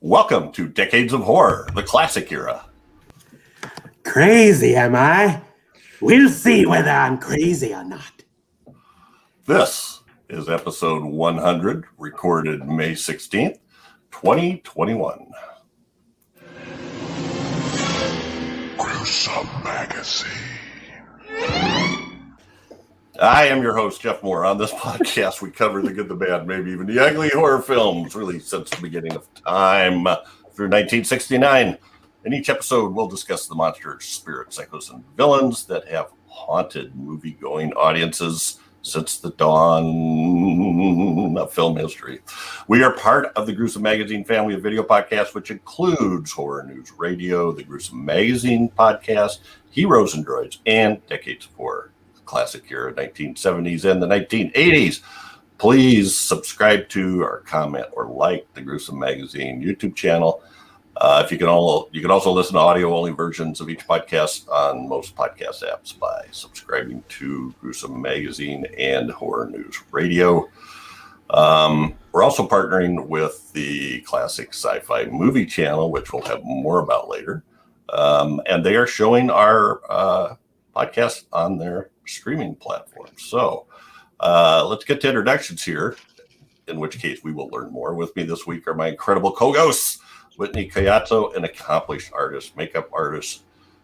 Welcome to Decades of Horror, the classic era. Crazy, am I? We'll see whether I'm crazy or not. This is episode 100, recorded May 16th, 2021. Gruesome Magazine. I am your host, Jeff Mohr. On this podcast, we cover the good, the bad, maybe even the ugly horror films released since the beginning of time through 1969. In each episode, we'll discuss the monsters, spirits, psychos, and villains that have haunted movie-going audiences since the dawn of film history. We are part of the Gruesome Magazine family of video podcasts, which includes Horror News Radio, the Gruesome Magazine podcast, Heroes and Droids, and Decades of Horror, the classic era 1970s and the 1980s. Please subscribe to or comment or like the Gruesome Magazine YouTube channel. If you can also listen to audio-only versions of each podcast on most podcast apps by subscribing to Gruesome Magazine and Horror News Radio. We're also partnering with the Classic Sci-Fi Movie Channel, which we'll have more about later. And they are showing our podcast on their streaming platform. So let's get to introductions here, in which case we will learn more. With me this week are my incredible co-hosts, Whitney Collazo, an accomplished artist, makeup artist,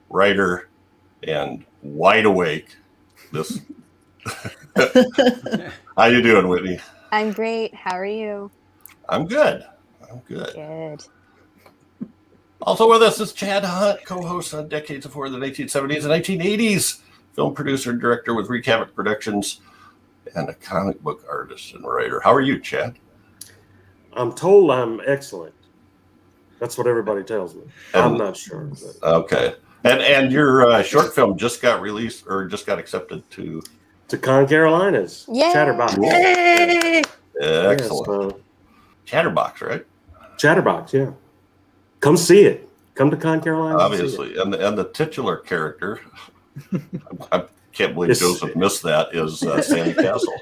writer, and wide awake. This. How you doing, Whitney? I'm great. How are you? I'm good. Good. Also with us is Chad Hunt, co-host on Decades of Horror, the 1970s and 1980s, film producer and director with Wreak Havoc Productions, and a comic book artist and writer. How are you, Chad? I'm told I'm excellent. That's what everybody tells me. I'm not sure. But. Okay. And your short film just got released or just got accepted to Con Carolina's Chatterbox. Yay! Excellent. Chatterbox, right? Chatterbox, yeah. Come see it. Come to Con Carolina. Obviously. And the titular character, I can't believe Joseph missed that, is Sandy Castle.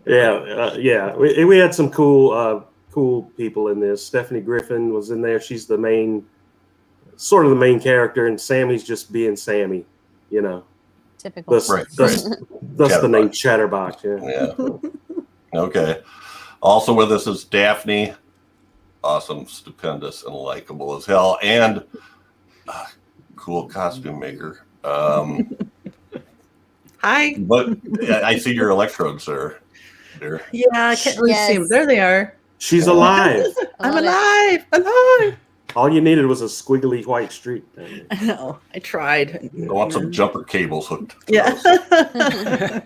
Yeah. We had some cool people in this. Stephanie Griffin was in there. She's the main character, and Sammy's just being Sammy, you know. Typical. That's the name Chatterbox. Yeah. Okay. Also with us is Daphne, awesome, stupendous, and likable as hell, and cool costume maker. Hi. But I see your electrodes there. Yeah, I can't really see them. There they are. She's alive. I'm alive. All you needed was a squiggly white streak. I know. I tried. I want some jumper cables hooked. Yeah.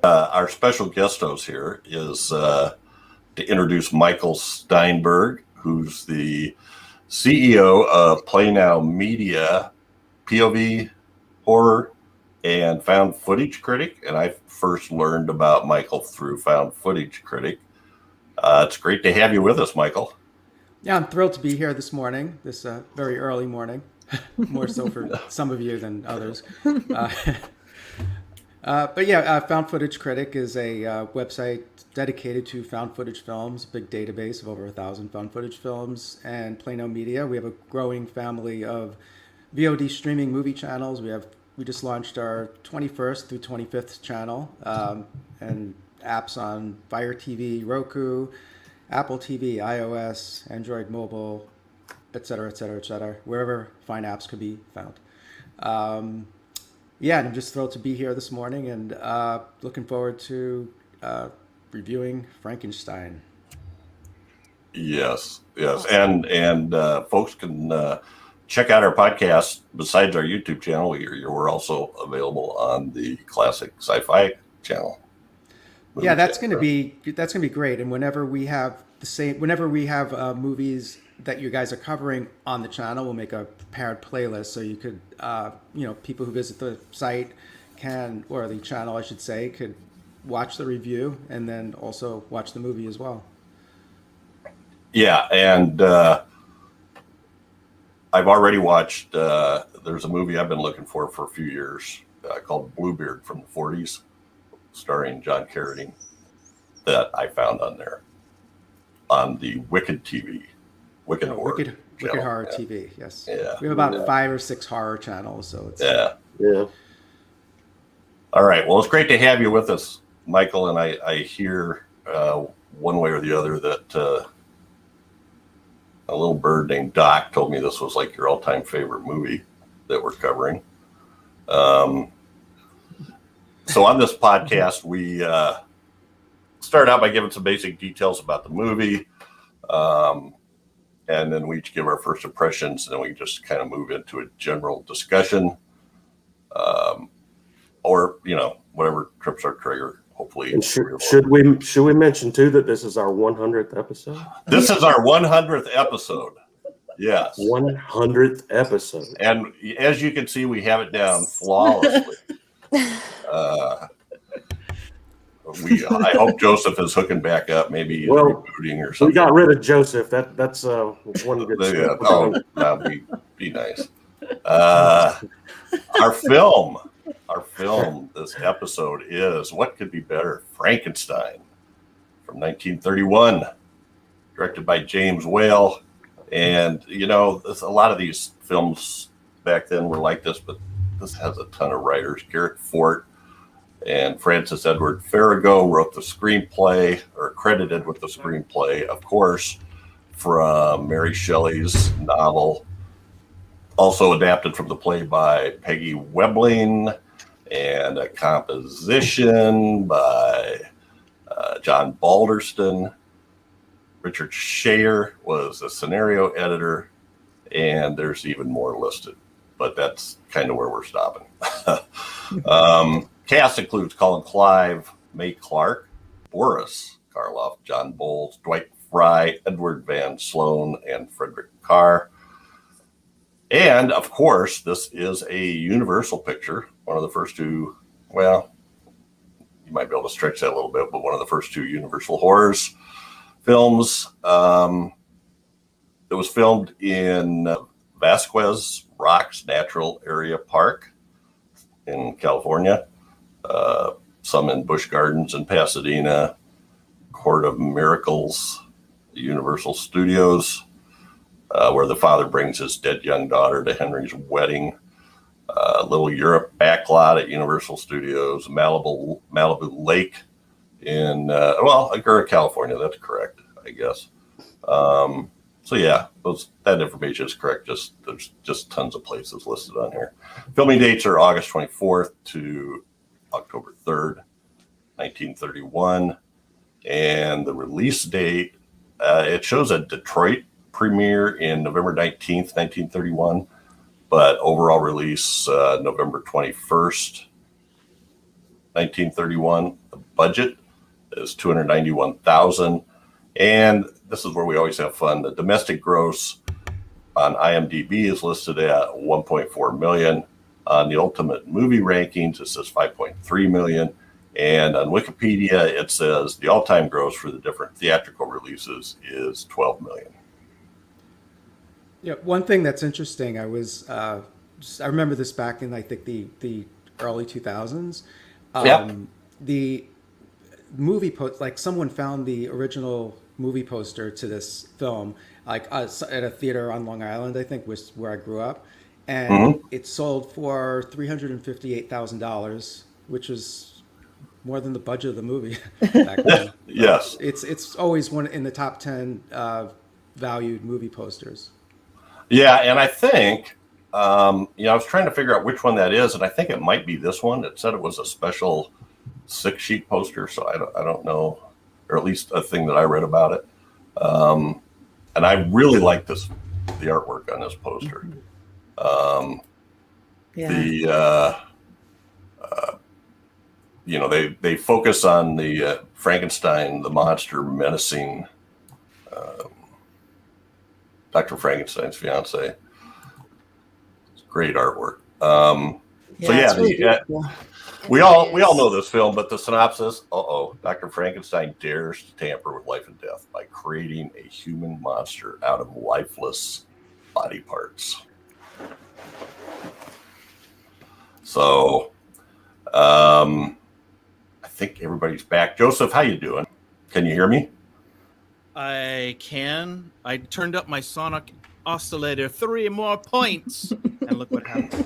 Our special guest host here is to introduce Michael Steinberg, who's the CEO of Play Now Media, POV, horror, and found footage critic. And I first learned about Michael through Found Footage Critic. It's great to have you with us, Michael. Yeah, I'm thrilled to be here this morning, this very early morning, more so for some of you than others. But yeah, Found Footage Critic is a website dedicated to found footage films, a big database of over 1,000 found footage films, and Play Now Media. We have a growing family of VOD streaming movie channels. We just launched our 21st through 25th channel, and apps on Fire TV, Roku, Apple TV, iOS, Android mobile, et cetera, wherever fine apps could be found. And I'm just thrilled to be here this morning and looking forward to reviewing Frankenstein. Yes. And folks can check out our podcast. Besides our YouTube channel, we're also available on the Classic Sci-Fi channel. Yeah, that's going to be great. And whenever we have movies that you guys are covering on the channel, we'll make a prepared playlist so you could, people who visit the site or the channel, I should say, could watch the review and then also watch the movie as well. Yeah, and I've already watched. There's a movie I've been looking for a few years called Bluebeard from the 40s. Starring John Carradine, that I found on there. on the Wicked TV. Wicked Horror. Wicked channel. Horror TV, yes. Yeah. We have about 5 or 6 horror channels, so it's Yeah. All right. Well, it's great to have you with us, Michael. And I hear one way or the other that a little bird named Doc told me this was like your all-time favorite movie that we're covering. So on this podcast, we start out by giving some basic details about the movie. And then we each give our first impressions, and then we just kind of move into a general discussion. Or, whatever trips our trigger, hopefully. And should we mention too that this is our 100th episode? This is our 100th episode. Yes. 100th episode. And as you can see, we have it down flawlessly. I hope Joseph is hooking back up, maybe rebooting or something. We got rid of Joseph. That's one good step. That'd be nice. Our film this episode is What Could Be Better? Frankenstein from 1931, directed by James Whale. And, a lot of these films back then were like this, but this has a ton of writers. Garrett Fort and Francis Edward Farrago wrote the screenplay, or credited with the screenplay, of course, from Mary Shelley's novel, also adapted from the play by Peggy Webling, and a composition by John Balderston. Richard Schayer was a scenario editor, and there's even more listed, but that's kind of where we're stopping. Cast includes Colin Clive, Mae Clark, Boris Karloff, John Bowles, Dwight Fry, Edward Van Sloan, and Frederick Carr. And, of course, this is a Universal picture, one of the first two, you might be able to stretch that a little bit, but one of the first two Universal Horrors films. It was filmed in Vasquez Rocks Natural Area Park in California, some in Busch Gardens in Pasadena, Court of Miracles, Universal Studios, where the father brings his dead young daughter to Henry's wedding. Little Europe backlot at Universal Studios, Malibu Lake in Agoura, California. That's correct, I guess. That information is correct. There's just tons of places listed on here. Filming dates are August 24th to October 3rd, 1931, and the release date it shows a Detroit premiere in November 19th, 1931, but overall release November 21st, 1931. The budget is $291,000, and this is where we always have fun. The domestic gross on IMDb is listed at $1.4 million. On the Ultimate Movie Rankings, it says $5.3 million. And on Wikipedia, it says the all-time gross for the different theatrical releases is $12 million. Yeah, one thing that's interesting, I remember this back in, I think, the early 2000s. The movie post, someone found the original movie poster to this film, at a theater on Long Island, I think, was where I grew up, and it sold for $358,000, which was more than the budget of the movie back then. Yes, it's always one in the top 10 valued movie posters. Yeah, and I think I was trying to figure out which one that is, and I think it might be this one. It said it was a special 6-sheet poster, so I don't know, or at least a thing that I read about it. And I really like the artwork on this poster. They focus on the Frankenstein, the monster menacing Dr. Frankenstein's fiance. It's great artwork. We all know this film, but the synopsis: Dr. Frankenstein dares to tamper with life and death by creating a human monster out of lifeless body parts. So, I think everybody's back. Joseph, how you doing? Can you hear me? I can. I turned up my sonic oscillator 3 more points, and look what happened.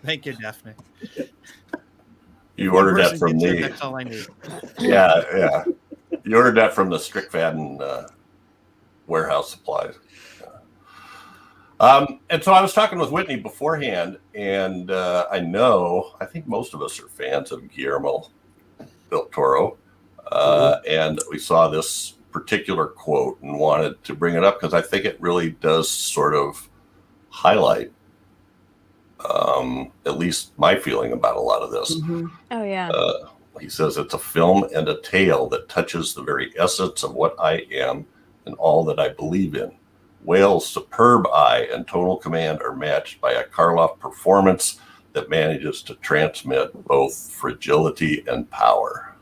Thank you, Daphne. You ordered that Versus from YouTube, the That's all I need. yeah. You ordered that from the Strickfaden warehouse supplies. And so I was talking with Whitney beforehand, and I think most of us are fans of Guillermo del Toro, and we saw this particular quote and wanted to bring it up because I think it really does sort of highlight at least my feeling about a lot of this. Oh, yeah. He says it's a film and a tale that touches the very essence of what I am and all that I believe in. Whale's superb eye and tonal command are matched by a Karloff performance that manages to transmit both fragility and power.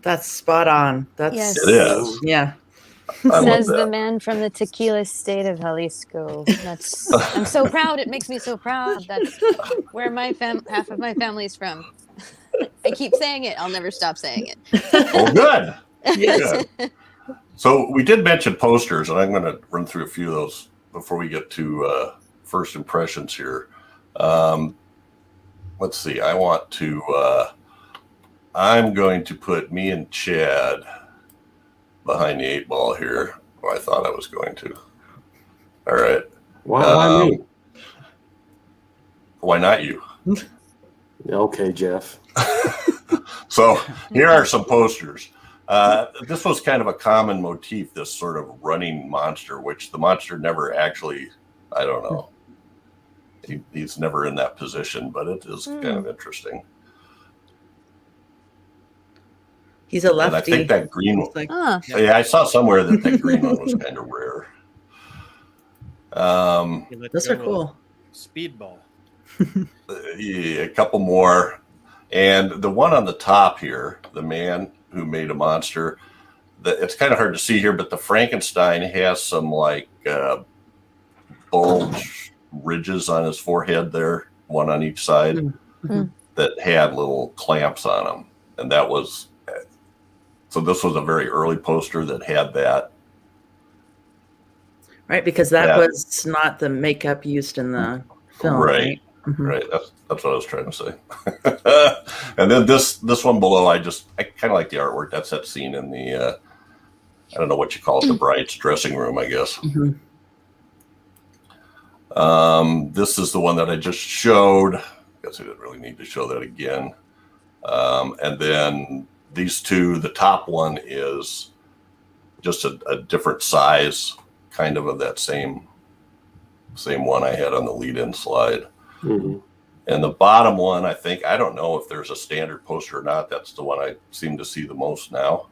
That's spot on. That's Yes. It is. Yeah. I love Says the that. man from the tequila state of Jalisco. I'm so proud. It makes me so proud. That's where my half of my family's from. I keep saying it. I'll never stop saying it. Well, good. Yes. Good. So we did mention posters, and I'm going to run through a few of those before we get to first impressions here. Let's see. I'm going to put me and Chad behind the 8 ball here. Or I thought I was going to. All right. Why me? Why not you? Okay, Jeff. So here are some posters. This was kind of a common motif, this sort of running monster, which the monster never actually, I don't know. He's never in that position, but it is kind of interesting. He's a lefty. And I think that green one. Like, Yeah, I saw somewhere that green one was kind of rare. those are cool. Speedball. Yeah, a couple more. And the one on the top here, the man who made a monster, it's kind of hard to see here, but the Frankenstein has some like bulge ridges on his forehead there, one on each side, that had little clamps on them. And that was, so this was a very early poster that had that. Right, because that was not the makeup used in the film. Right. Right. That's what I was trying to say. And then this one below, I kind of like the artwork. That's that scene in the, I don't know what you call it, the bride's dressing room, I guess. This is the one that I just showed. I guess I didn't really need to show that again. And then these two, the top one is just a different size, kind of that same one I had on the lead-in slide. And the bottom one, I don't know if there's a standard poster or not. That's the one I seem to see the most now.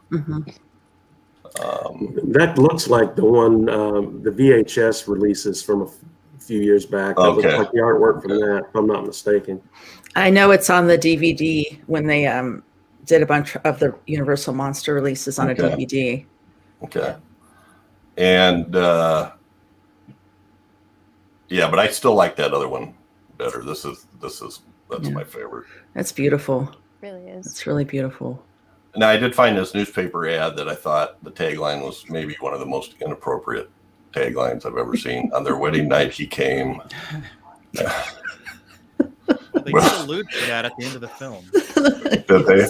That looks like the one, the VHS releases from a few years back. That looks like the artwork from that, if I'm not mistaken. I know it's on the DVD when they did a bunch of the Universal Monster releases on a DVD. Okay. And yeah, but I still like that other one better. That's my favorite. That's beautiful. It really is. It's really beautiful. Now, I did find this newspaper ad that I thought the tagline was maybe one of the most inappropriate taglines I've ever seen. On their wedding night, he came. Well, they did allude to that at the end of the film. Did they?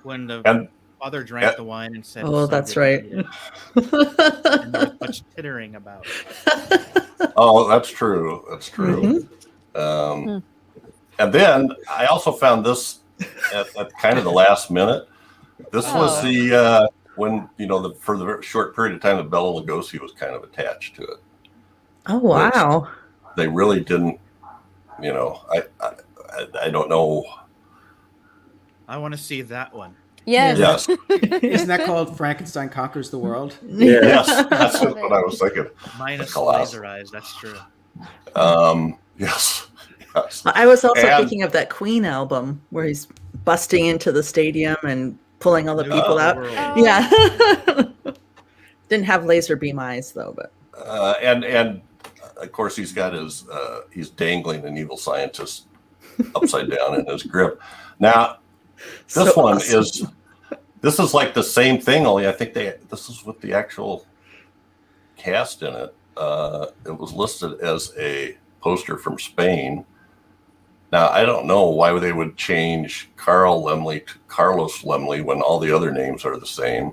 When the father drank the wine and said, "Oh, that's right." And there was much tittering about it. Oh, that's true. That's true. And then I also found this at kind of the last minute. This was the when for the very short period of time that Bela Lugosi was kind of attached to it. Oh wow! They really didn't. I don't know. I want to see that one. Yes. Isn't that called Frankenstein Conquers the World? Yeah. Yes, that's what I was thinking. Minus the laser eyes, that's true. Yes. I was also thinking of that Queen album where he's busting into the stadium and pulling all the people out. Yeah. Didn't have laser beam eyes though, but. And of course he's got he's dangling an evil scientist upside down in his grip. Now, This So one awesome. this is like the same thing, only I think this is with the actual cast in it. It was listed as a poster from Spain. Now, I don't know why they would change Carl Laemmle to Carlos Laemmle when all the other names are the same.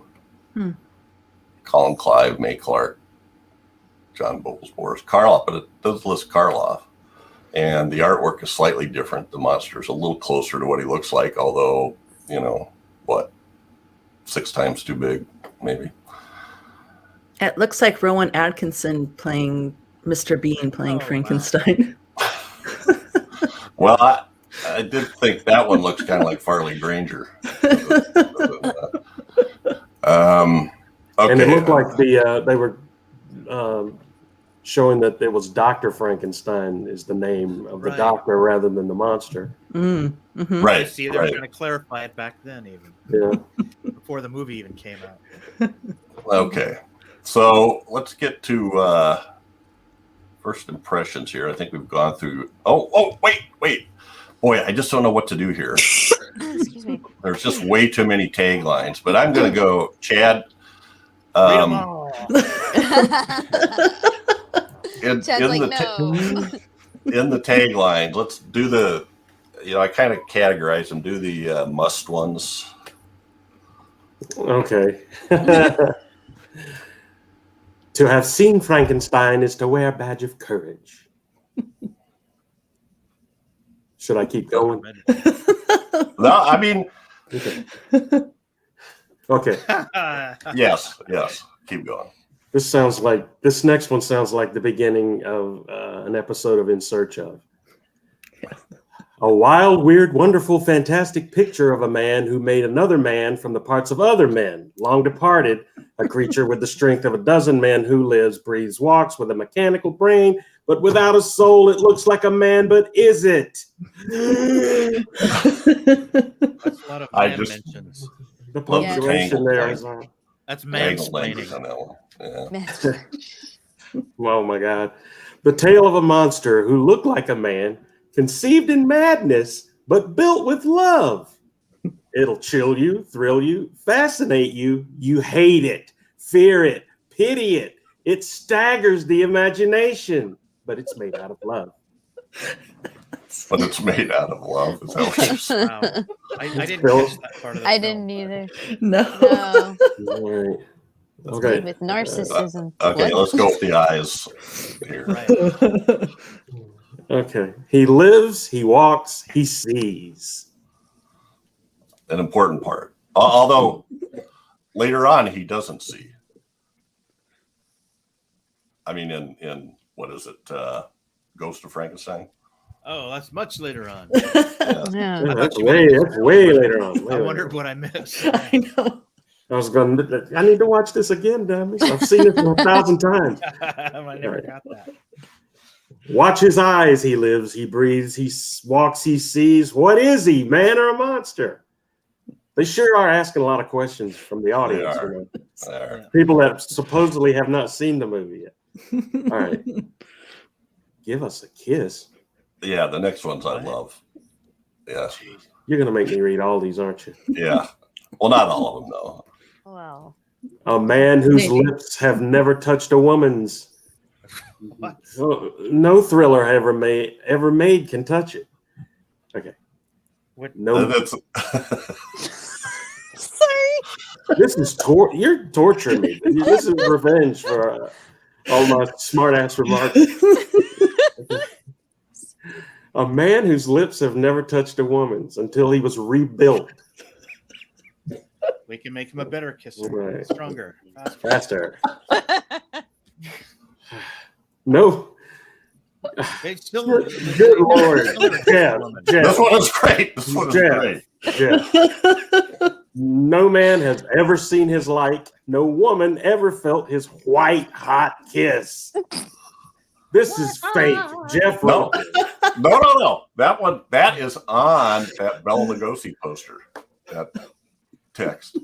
Colin Clive, May Clark, John Bowles, Boris Karloff, but it does list Karloff. And the artwork is slightly different. The monster's a little closer to what he looks like, although, 6 times too big, maybe. It looks like Rowan Atkinson playing Mr. Bean playing Frankenstein. Well, I did think that one looks kind of like Farley Granger. Okay. And it looked like they were showing that it was Dr. Frankenstein is the name of the doctor rather than the monster. Right. See, they were trying to clarify it back then, even. Yeah. Before the movie even came out. Okay. So let's get to first impressions here. I think we've gone through. Oh, wait. Boy, I just don't know what to do here. Excuse me. There's just way too many taglines, but I'm going to go, Chad. Read 'em all. Chad's like, no. In the tagline, let's do the, I kind of categorize them, do the must ones. Okay. To have seen Frankenstein is to wear a badge of courage. Should I keep going? No, I mean. Okay. Yes. Keep going. This next one sounds like the beginning of an episode of In Search Of. A wild, weird, wonderful, fantastic picture of a man who made another man from the parts of other men, long departed, a creature with the strength of a dozen men who lives, breathes, walks with a mechanical brain, but without a soul. It looks like a man, but is it? That's a lot of man mentions. The punctuation there is That's mansplaining. On that one. Yeah. Oh my God. The tale of a monster who looked like a man, conceived in madness, but built with love. It'll chill you, thrill you, fascinate you. You hate it, fear it, pity it. It staggers the imagination, but it's made out of love. But it's made out of love. Is that what you're saying? Wow. I didn't catch that part of the I film. didn't either. No. All right. It's Okay. made with narcissism. Okay, What? let's go with the eyes here. Right. Okay. He lives, he walks, he sees. An important part. Although later on he doesn't see. I mean, in what is it? Ghost of Frankenstein? Oh, that's much later on. Yeah. Yeah. Yeah, that's way later on. I wondered what I missed. I know. I need to watch this again, damn it. I've seen it 1,000 times. I never got that. Watch his eyes. He lives, he breathes, he walks, he sees. What is he, man or a monster? They sure are asking a lot of questions from the audience. They are. You know? There. People that supposedly have not seen the movie yet. All right. Give us a kiss. Yeah, the next ones I love. Yes. You're going to make me read all these, aren't you? Yeah. Well, not all of them, though. Well, A man whose Maybe. lips have never touched a woman's. What? No thriller ever made can touch it. Okay. What? No. That's sorry. This is you're torturing me. This is revenge for all my smart ass remarks. A man whose lips have never touched a woman's until he was rebuilt. We can make him a better kisser. Right. Stronger. Faster. No. They still, Good Lord. Jeff. this one is great. This one is Jeff. great. Jeff. No man has ever seen his like. No woman ever felt his white hot kiss. This is fake. Jeff No. wrote it. No. That is on that Bela Lugosi poster. That text.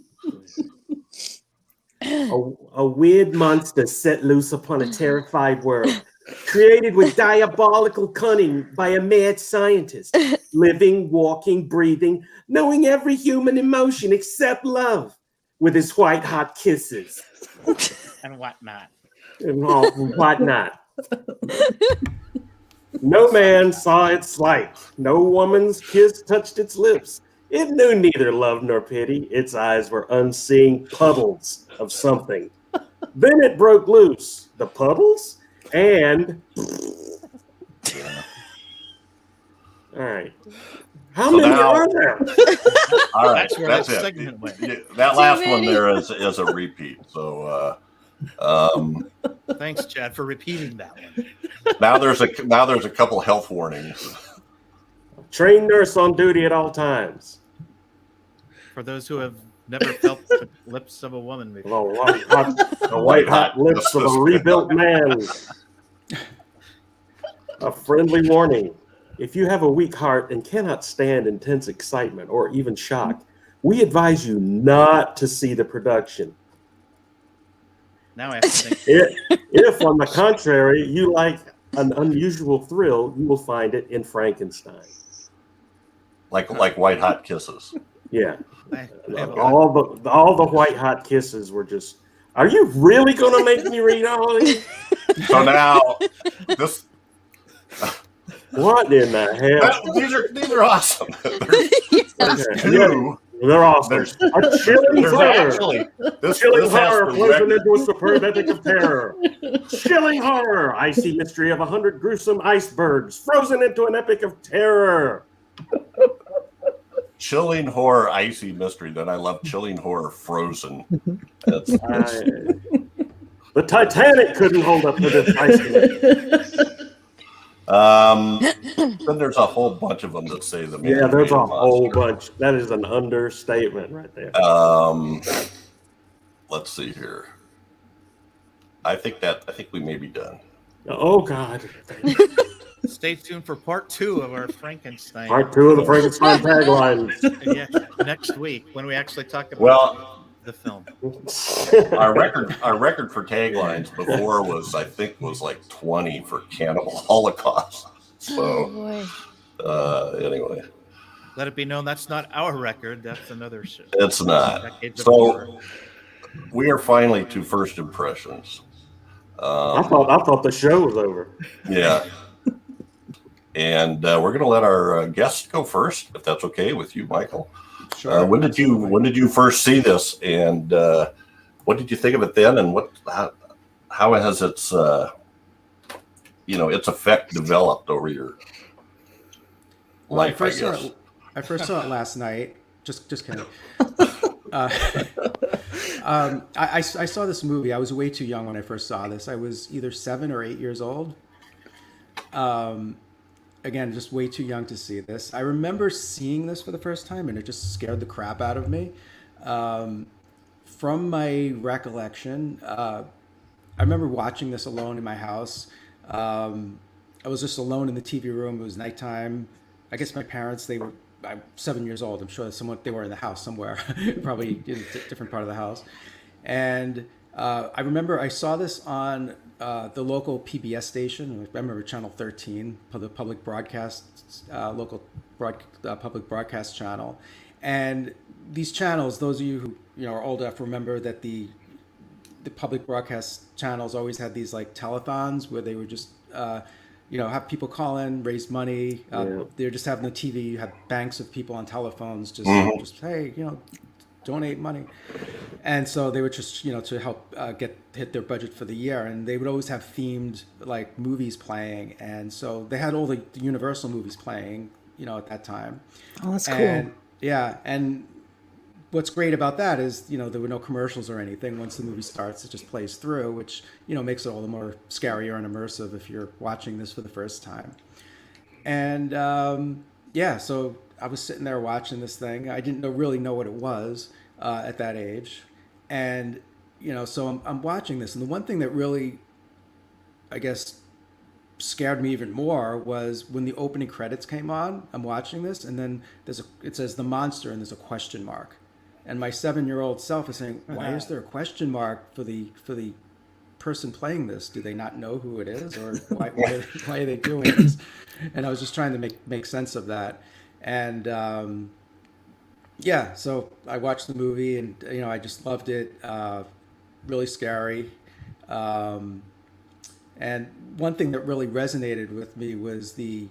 A weird monster set loose upon a terrified world. created with diabolical cunning by a mad scientist, living, walking, breathing, knowing every human emotion except love, with his white hot kisses And whatnot. and all whatnot. No man saw its light. No woman's kiss touched its lips. It knew neither love nor pity. Its eyes were unseeing puddles of something. Then it broke loose. The puddles? And all right. How many are there? All right, That's where that's that it. segment went. That last one there is a repeat. So Thanks, Chad, for repeating that one. now there's a couple health warnings. Trained nurse on duty at all times. For those who have never felt the lips of a woman before. The white hot lips of a rebuilt man. A friendly warning. If you have a weak heart and cannot stand intense excitement or even shock, we advise you not to see the production. Now I have to think. If, on the contrary, you like an unusual thrill, you will find it in Frankenstein. Like white hot kisses. Yeah. I have a lot. All the white hot kisses were just. Are you really going to make me read all of these? So now this. What in the hell? These are awesome. There's two. They're awesome. A chilling There's horror. actually this Chilling has horror the frozen record. into a superb epic of terror. Chilling horror. Icy mystery of 100 gruesome icebergs frozen into an epic of terror. Chilling horror, icy mystery. Then I love chilling horror, frozen. That's The Titanic couldn't hold up to this ice. Then there's a whole bunch of them that say the man. Yeah, there's a made whole monster. bunch. That is an understatement right there. Let's see here. I think we may be done. Oh God. Stay tuned for part 2 of our Frankenstein. Part 2 of the Frankenstein taglines. Yeah, next week when we actually talk about the film. Our record for taglines before was like 20 for Cannibal Holocaust. Oh, So boy. anyway, Let it be known that's not our record. That's another shit. it's not. Decades of So horror. we are finally to first impressions. I thought the show was over. Yeah. And we're going to let our guests go first, if that's okay with you, Michael. Sure. When did you first see this, and what did you think of it then, and how has its its effect developed over your life? I guess. I first saw it last night. Just kidding. I saw this movie. I was way too young when I first saw this. I was either 7 or 8 years old. Again, just way too young to see this. I remember seeing this for the first time, and it just scared the crap out of me. From my recollection, I remember watching this alone in my house. I was just alone in the TV room. It was nighttime. I guess my parents, I'm 7 years old. I'm sure they were in the house somewhere, probably in a different part of the house. And I remember I saw this on the local PBS station. I remember Channel 13, the public broadcast, public broadcast channel. And these channels, those of you who are old enough remember that the public broadcast channels always had these like telethons where they would just have people call in, raise money. They were just having the TV. You had banks of people on telephones, just hey, donate money. And so they would just, to help hit their budget for the year. And they would always have themed like movies playing. And so they had all the Universal movies playing, at that time. Oh, that's cool. And yeah. And what's great about that is, there were no commercials or anything. Once the movie starts, it just plays through, which, makes it all the more scarier and immersive if you're watching this for the first time. And so I was sitting there watching this thing. I didn't really know what it was at that age. And, so I'm watching this. And the one thing that really, I guess, scared me even more was when the opening credits came on. I'm watching this, and then it says the monster, and there's a question mark. And my 7-year-old self is saying, why is there a question mark for the person playing this, do they not know who it is, or why are they doing this? And I was just trying to make sense of that. And yeah, so I watched the movie, and I just loved it. Really scary. And one thing that really resonated with me was the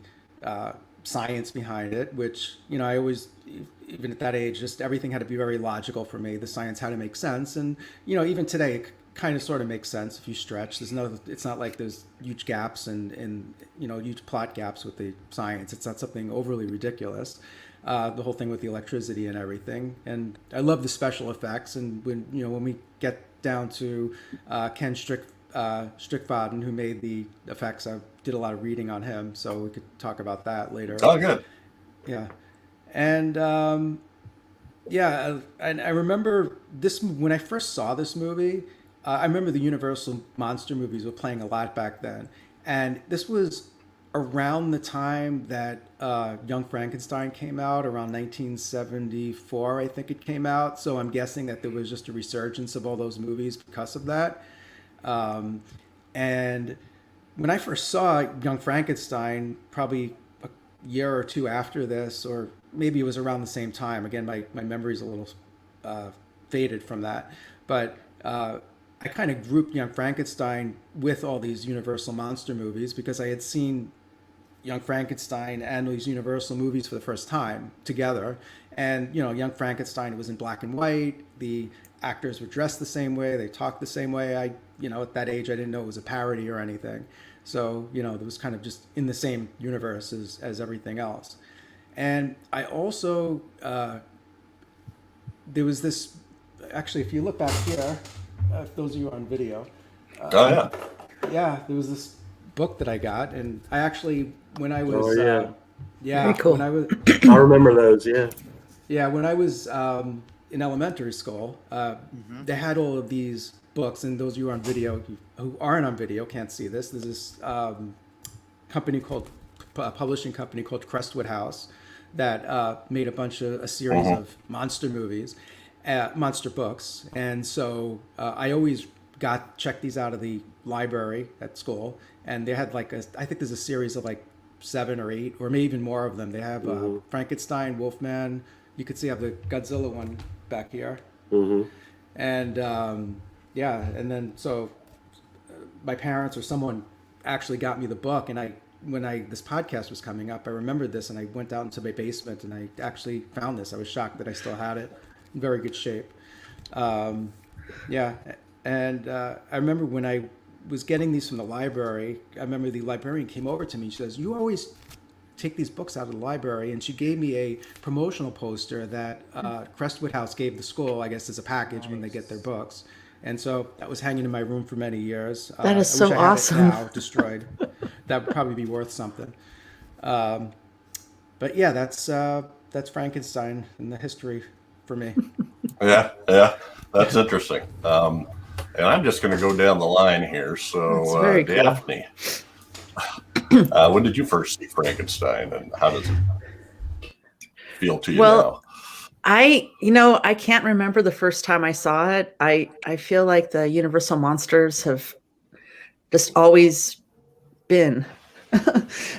science behind it, which, I always, even at that age, just everything had to be very logical for me. The science had to make sense. And, even today, it kind of sort of makes sense if you stretch. It's not like there's huge gaps and huge plot gaps with the science. It's not something overly ridiculous. The whole thing with the electricity and everything. And I love the special effects. And when we get down to Ken Strickfaden, who made the effects, I did a lot of reading on him, so we could talk about that later. Oh, good. Yeah. And and I remember this when I first saw this movie. I remember the Universal monster movies were playing a lot back then, and this was around the time that Young Frankenstein came out, around 1974, I think it came out. So I'm guessing that there was just a resurgence of all those movies because of that. And when I first saw Young Frankenstein, probably a year or two after this, or maybe it was around the same time. Again, my memory's a little faded from that. But I kind of grouped Young Frankenstein with all these Universal monster movies because I had seen Young Frankenstein and these Universal movies for the first time together. And, Young Frankenstein was in black and white. The actors were dressed the same way. They talked the same way. At that age, I didn't know it was a parody or anything. So, it was kind of just in the same universe as everything else. And I also, there was this, actually, if you look back here, those of you on video. Oh, yeah. Yeah, there was this book that I got, and I actually, when I was, Very cool. When I was, I remember those. Yeah. yeah, when I was in elementary school, they had all of these books, and those of you on video who aren't on video can't see this. There's this publishing company called Crestwood House that made a series of monster movies, monster books, and so I always checked these out of the library at school, and they had I think there's a series of 7 or 8, or maybe even more of them. They have Frankenstein, Wolfman. You could see I have the Godzilla one back here. And and then so my parents or someone actually got me the book, and when this podcast was coming up, I remembered this, and I went down into my basement and I actually found this. I was shocked that I still had it in very good shape. And I remember when I was getting these from the library, I remember the librarian came over to me. She says, "You always take these books out of the library," and she gave me a promotional poster that Crestwood House gave the school, I guess, as a package when they get their books. And so that was hanging in my room for many years. That is so I wish I had awesome. it now, destroyed. That would probably be worth something. But yeah, that's Frankenstein and the history for me. Yeah, that's interesting. And I'm just going to go down the line here. So, Very cool. Daphne, when did you first see Frankenstein, and how does it feel to you now? I can't remember the first time I saw it. I feel like the Universal monsters have just always been.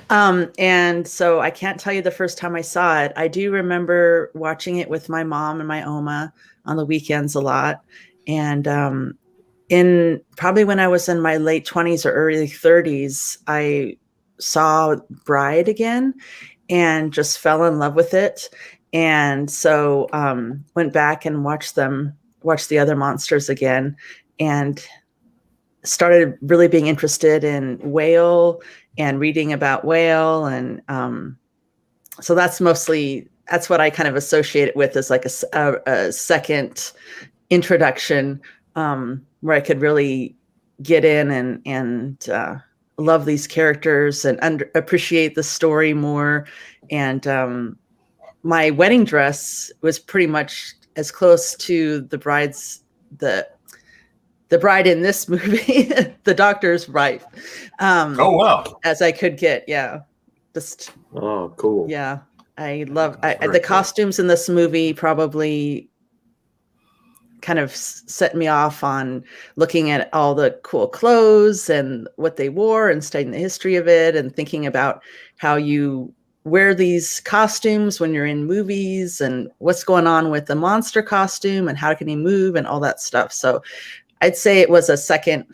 And so I can't tell you the first time I saw it. I do remember watching it with my mom and my Oma on the weekends a lot. And in probably when I was in my late 20s or early 30s, I saw Bride again and just fell in love with it. And so went back and watched the other monsters again, and started really being interested in whale and reading about whale. And so that's what I kind of associate it with, as like a second introduction where I could really get in and love these characters and appreciate the story more. And my wedding dress was pretty much as close to the bride in this movie, the doctor's wife. Oh, wow. As I could get. Yeah. Just. Oh, cool. Yeah. I love the costumes in this movie probably kind of set me off on looking at all the cool clothes and what they wore and studying the history of it and thinking about how you wear these costumes when you're in movies and what's going on with the monster costume and how can he move and all that stuff. So I'd say it was a second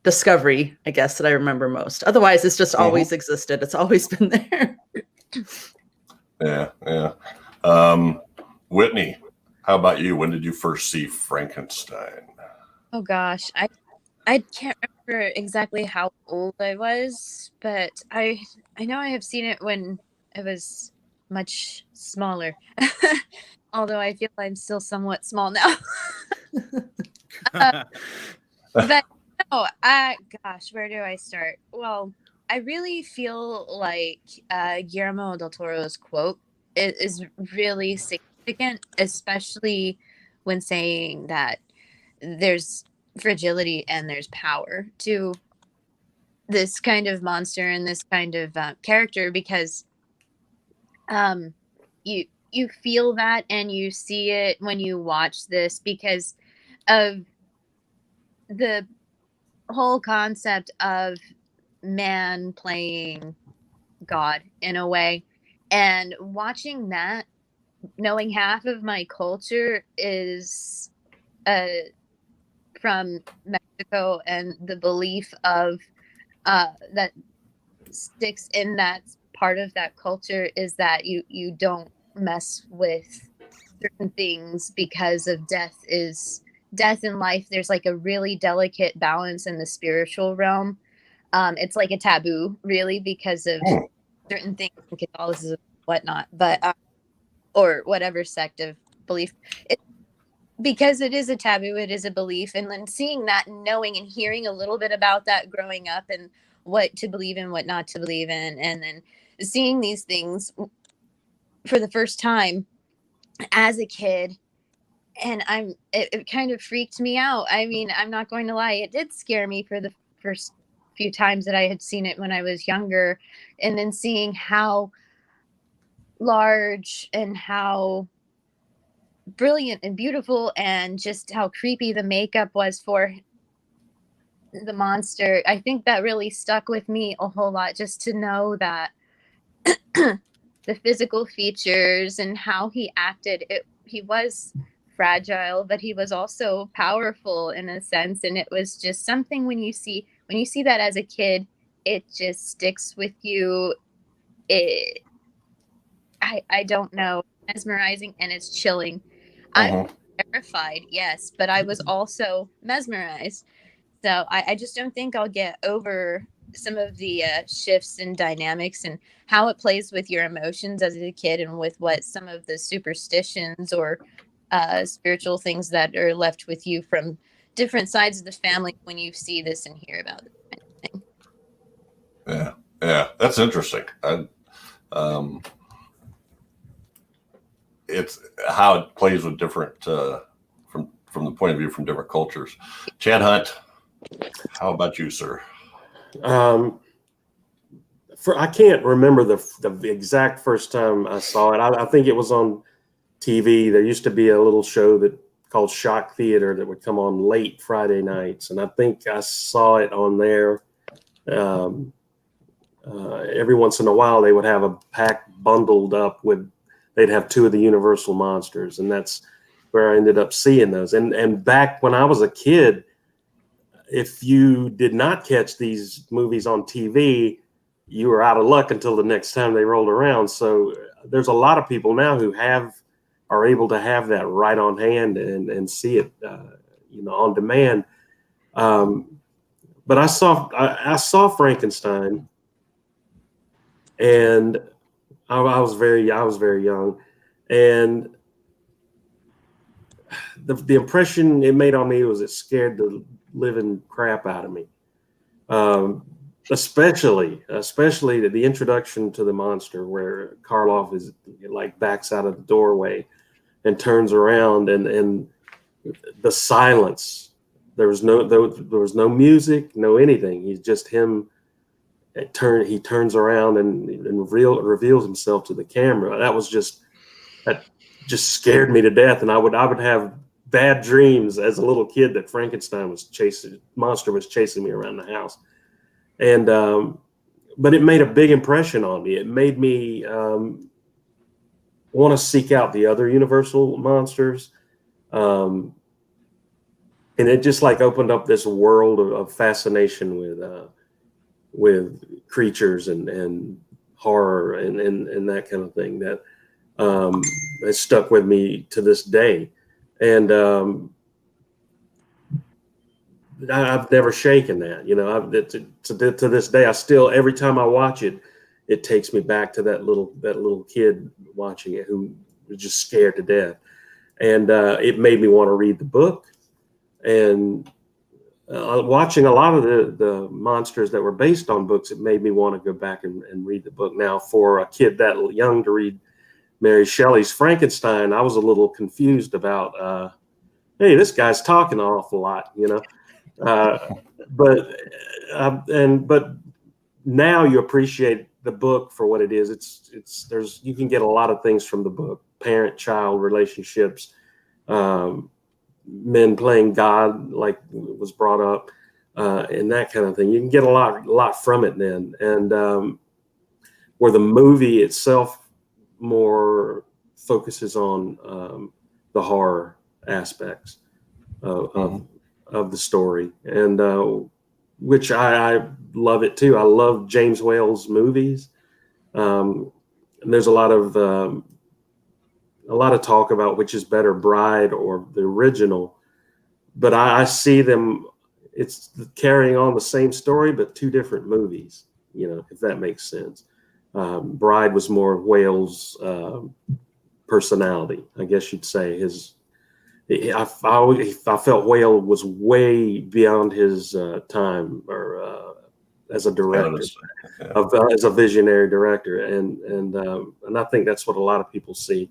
discovery, I guess, that I remember most. Otherwise, it's just always existed. It's always been there. Yeah. Whitney, how about you? When did you first see Frankenstein? Oh gosh, I can't remember exactly how old I was, but I know I have seen it when I was much smaller. Although I feel I'm still somewhat small now. But no, gosh, where do I start? Well, I really feel like Guillermo del Toro's quote is really significant, especially when saying that there's fragility and there's power to this kind of monster and this kind of character, because you feel that and you see it when you watch this because of the whole concept of man playing God in a way. And watching that, knowing half of my culture is from Mexico, and the belief of that sticks in that part of that culture is that you don't mess with certain things because of death in life. There's like a really delicate balance in the spiritual realm. It's like a taboo, really, because of certain things in Catholicism, whatnot, but or whatever sect of belief. Because it is a taboo, it is a belief, and then seeing that, and knowing and hearing a little bit about that growing up, and what to believe in, what not to believe in, and then seeing these things for the first time as a kid. And it kind of freaked me out. I mean, I'm not going to lie, it did scare me for the first few times that I had seen it when I was younger, and then seeing how large and how brilliant and beautiful and just how creepy the makeup was for the monster. I think that really stuck with me a whole lot, just to know that the physical features and how he acted, he was fragile, but he was also powerful in a sense. And it was just something, when you see that as a kid, it just sticks with you. I don't know, mesmerizing, and it's chilling. I'm terrified, yes, but I was also mesmerized. So I just don't think I'll get over some of the shifts and dynamics and how it plays with your emotions as a kid, and with what some of the superstitions or spiritual things that are left with you from different sides of the family when you see this and hear about this kind of thing. Yeah, that's interesting. It's how it plays with different from the point of view from different cultures. Chad Hunt, how about you, sir? I can't remember the exact first time I saw it. I think it was on TV. There used to be a little show called Shock Theater that would come on late Friday nights, and I think I saw it on there. Every once in a while, they would have a pack bundled up with. They'd have two of the Universal monsters, and that's where I ended up seeing those. And back when I was a kid, if you did not catch these movies on TV, you were out of luck until the next time they rolled around. So there's a lot of people now who are able to have that right on hand and see it, on demand. But I saw Frankenstein, and I was very young, and the impression it made on me was it scared the living crap out of me. Especially the introduction to the monster, where Karloff is like backs out of the doorway and turns around, and the silence. There was no music, no anything. He's just him. He turns around and reveals himself to the camera. That was just just scared me to death. And I would have bad dreams as a little kid that Frankenstein monster was chasing me around the house. And, but it made a big impression on me. It made me want to seek out the other Universal monsters. And it just like opened up this world of fascination with creatures and horror and that kind of thing that has stuck with me to this day. And I've never shaken that, you know. To this day, I still, every time I watch it, it takes me back to that little kid watching it who was just scared to death. And it made me want to read the book. And watching a lot of the monsters that were based on books, it made me want to go back and read the book. Now, for a kid that young to read Mary Shelley's Frankenstein, I was a little confused about, hey, this guy's talking an awful lot, you know. But now you appreciate the book for what it is. You can get a lot of things from the book: parent-child relationships, men playing God, like was brought up, and that kind of thing. You can get a lot from it then. And where the movie itself more focuses on the horror aspects of the story, and which I love it too. I love James Whale's movies. And there's a lot of talk about which is better, Bride or the original, but I see them, it's carrying on the same story but two different movies, you know, if that makes sense. Bride was more of Whale's personality, I guess you'd say. I felt Whale was way beyond his time, or as a director, as a visionary director, and I think that's what a lot of people see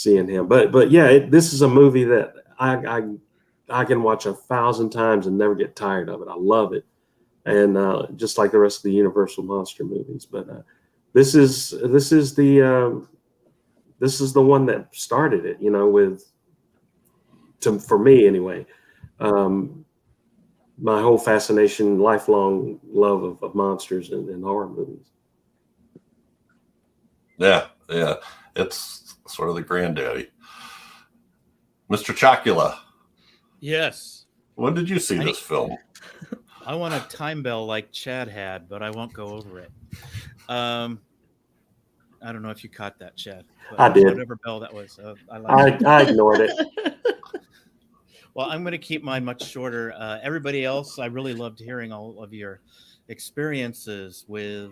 in him. But yeah, this is a movie that I can watch 1,000 times and never get tired of it. I love it, and just like the rest of the Universal monster movies. But this is the one that started it, you know, for me anyway. My whole fascination, lifelong love of monsters and horror movies. Yeah, it's sort of the granddaddy. Mr. Chocula. Yes. When did you see this film? I want a time bell like Chad had, but I won't go over it. I don't know if you caught that, Chad. I did. Whatever bell that was. I ignored it. Well, I'm going to keep mine much shorter. Everybody else, I really loved hearing all of your experiences with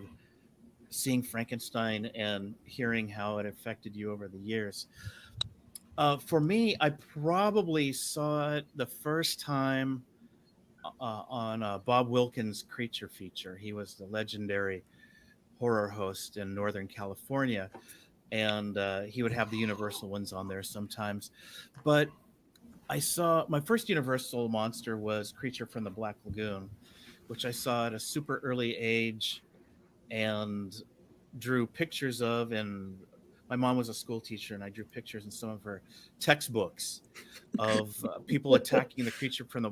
seeing Frankenstein and hearing how it affected you over the years. For me, I probably saw it the first time on Bob Wilkins' Creature Feature. He was the legendary horror host in Northern California, and he would have the Universal ones on there sometimes. But I saw my first Universal monster was Creature from the Black Lagoon, which I saw at a super early age and drew pictures of. And my mom was a school teacher, and I drew pictures in some of her textbooks of people attacking the creature from the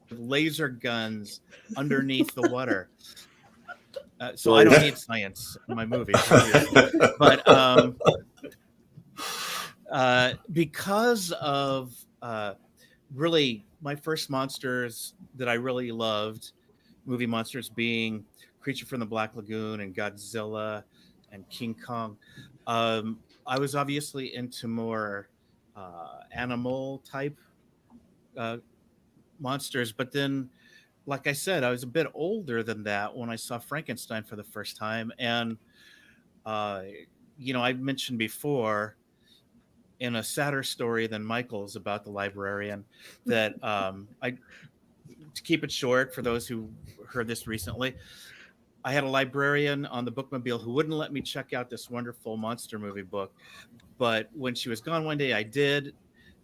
laser guns underneath the water. So I don't need science in my movies, but because of really my first monsters that I really loved, movie monsters being Creature from the Black Lagoon and Godzilla and King Kong, I was obviously into more animal type monsters. But then, like I said, I was a bit older than that when I saw Frankenstein for the first time. And, you know, I mentioned before in a sadder story than Michael's about the librarian that to keep it short for those who heard this recently, I had a librarian on the bookmobile who wouldn't let me check out this wonderful monster movie book. But when she was gone one day, I did.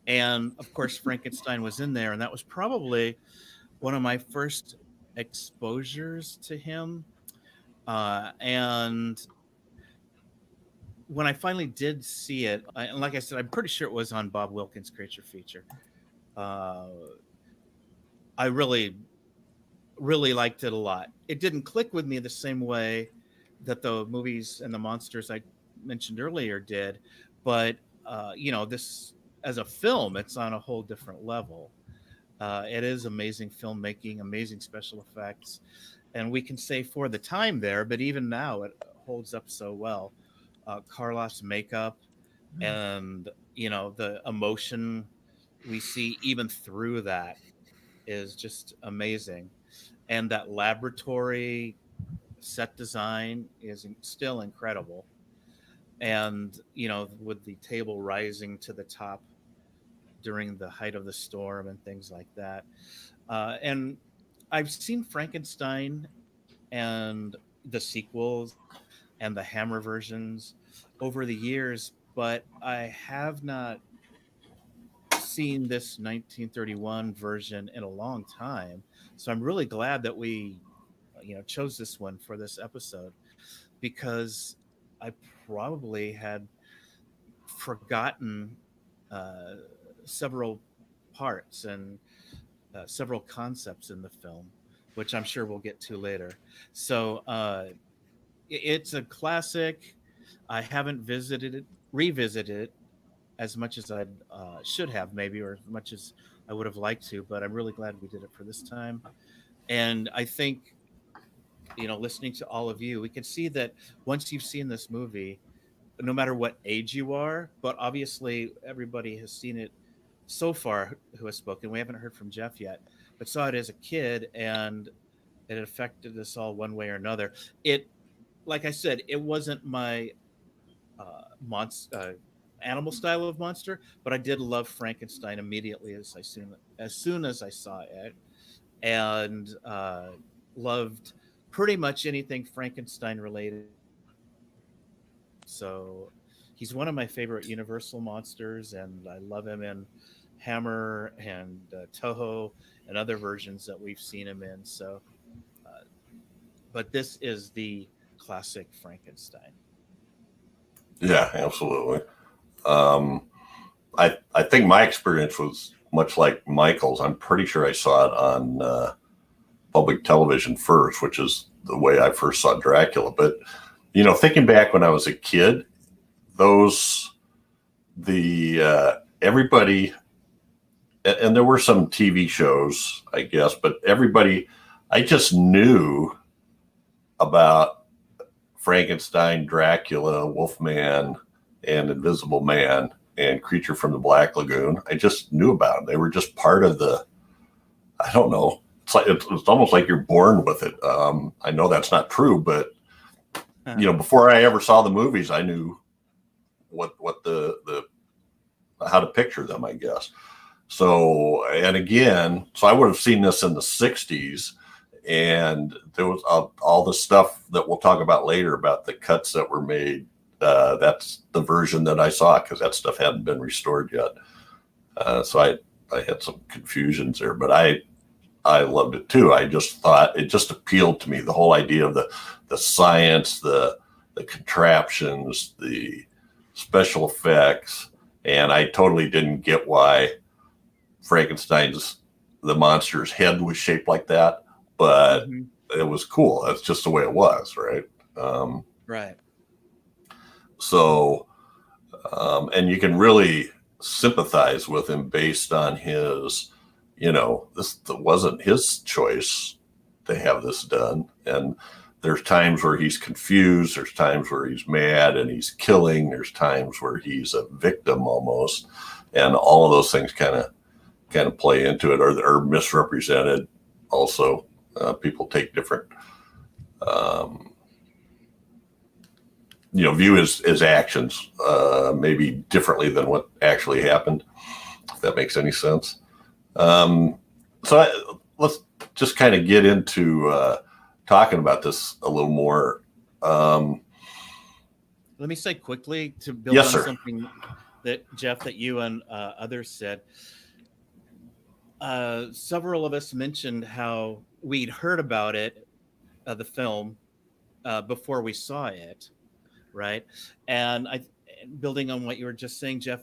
And of course, Frankenstein was in there. And that was probably one of my first exposures to him. And when I finally did see it, and like I said, I'm pretty sure it was on Bob Wilkins' Creature Feature. I really, really liked it a lot. It didn't click with me the same way that the movies and the monsters I mentioned earlier did, but this as a film, it's on a whole different level. It is amazing filmmaking, amazing special effects, and we can say for the time there, but even now it holds up so well. Karloff's makeup and the emotion we see even through that is just amazing, and that laboratory set design is still incredible. And with the table rising to the top during the height of the storm and things like that. And I've seen Frankenstein and the sequels and the Hammer versions over the years, but I have not seen this 1931 version in a long time. So I'm really glad that we chose this one for this episode, because I probably had forgotten uh, several parts and several concepts in the film, which I'm sure we'll get to later. So it's a classic. I haven't revisited it as much as I should have, maybe, or as much as I would have liked to, but I'm really glad we did it for this time. And I think, listening to all of you, we can see that once you've seen this movie, no matter what age you are, but obviously everybody has seen it so far who has spoken. We haven't heard from Jeff yet, but saw it as a kid, and it affected us all one way or another. It, like I said, it wasn't my animal style of monster, but I did love Frankenstein immediately as soon as I saw it, and loved pretty much anything Frankenstein related. So he's one of my favorite Universal monsters, and I love him in Hammer and Toho and other versions that we've seen him in. So, but this is the classic Frankenstein. Yeah, absolutely. I think my experience was much like Michael's. I'm pretty sure I saw it on public television first, which is the way I first saw Dracula. But thinking back when I was a kid, everybody, and there were some TV shows, I guess, but everybody, I just knew about Frankenstein, Dracula, Wolfman, and Invisible Man, and Creature from the Black Lagoon. I just knew about them. They were just part of I don't know. It's almost like you're born with it. I know that's not true, but before I ever saw the movies, I knew what how to picture them, I guess. So, and again, I would have seen this in the 60s, and there was all the stuff that we'll talk about later about the cuts that were made. That's the version that I saw, because that stuff hadn't been restored yet. So I had some confusions there, but I loved it too. I just thought it just appealed to me, the whole idea of the science, the contraptions, the special effects, and I totally didn't get why the monster's head was shaped like that, but it was cool. That's just the way it was, right? Right. So, and you can really sympathize with him based on his, this wasn't his choice to have this done. And there's times where he's confused. There's times where he's mad and he's killing. There's times where he's a victim almost. And all of those things kind of play into it, or are misrepresented. Also, people take different, view his actions maybe differently than what actually happened, if that makes any sense. Let's just kind of get into talking about this a little more. Let me say quickly, to build on something that Jeff, that you and others said. Several of us mentioned how we'd heard about it, the film, before we saw it. right? And building on what you were just saying, Jeff,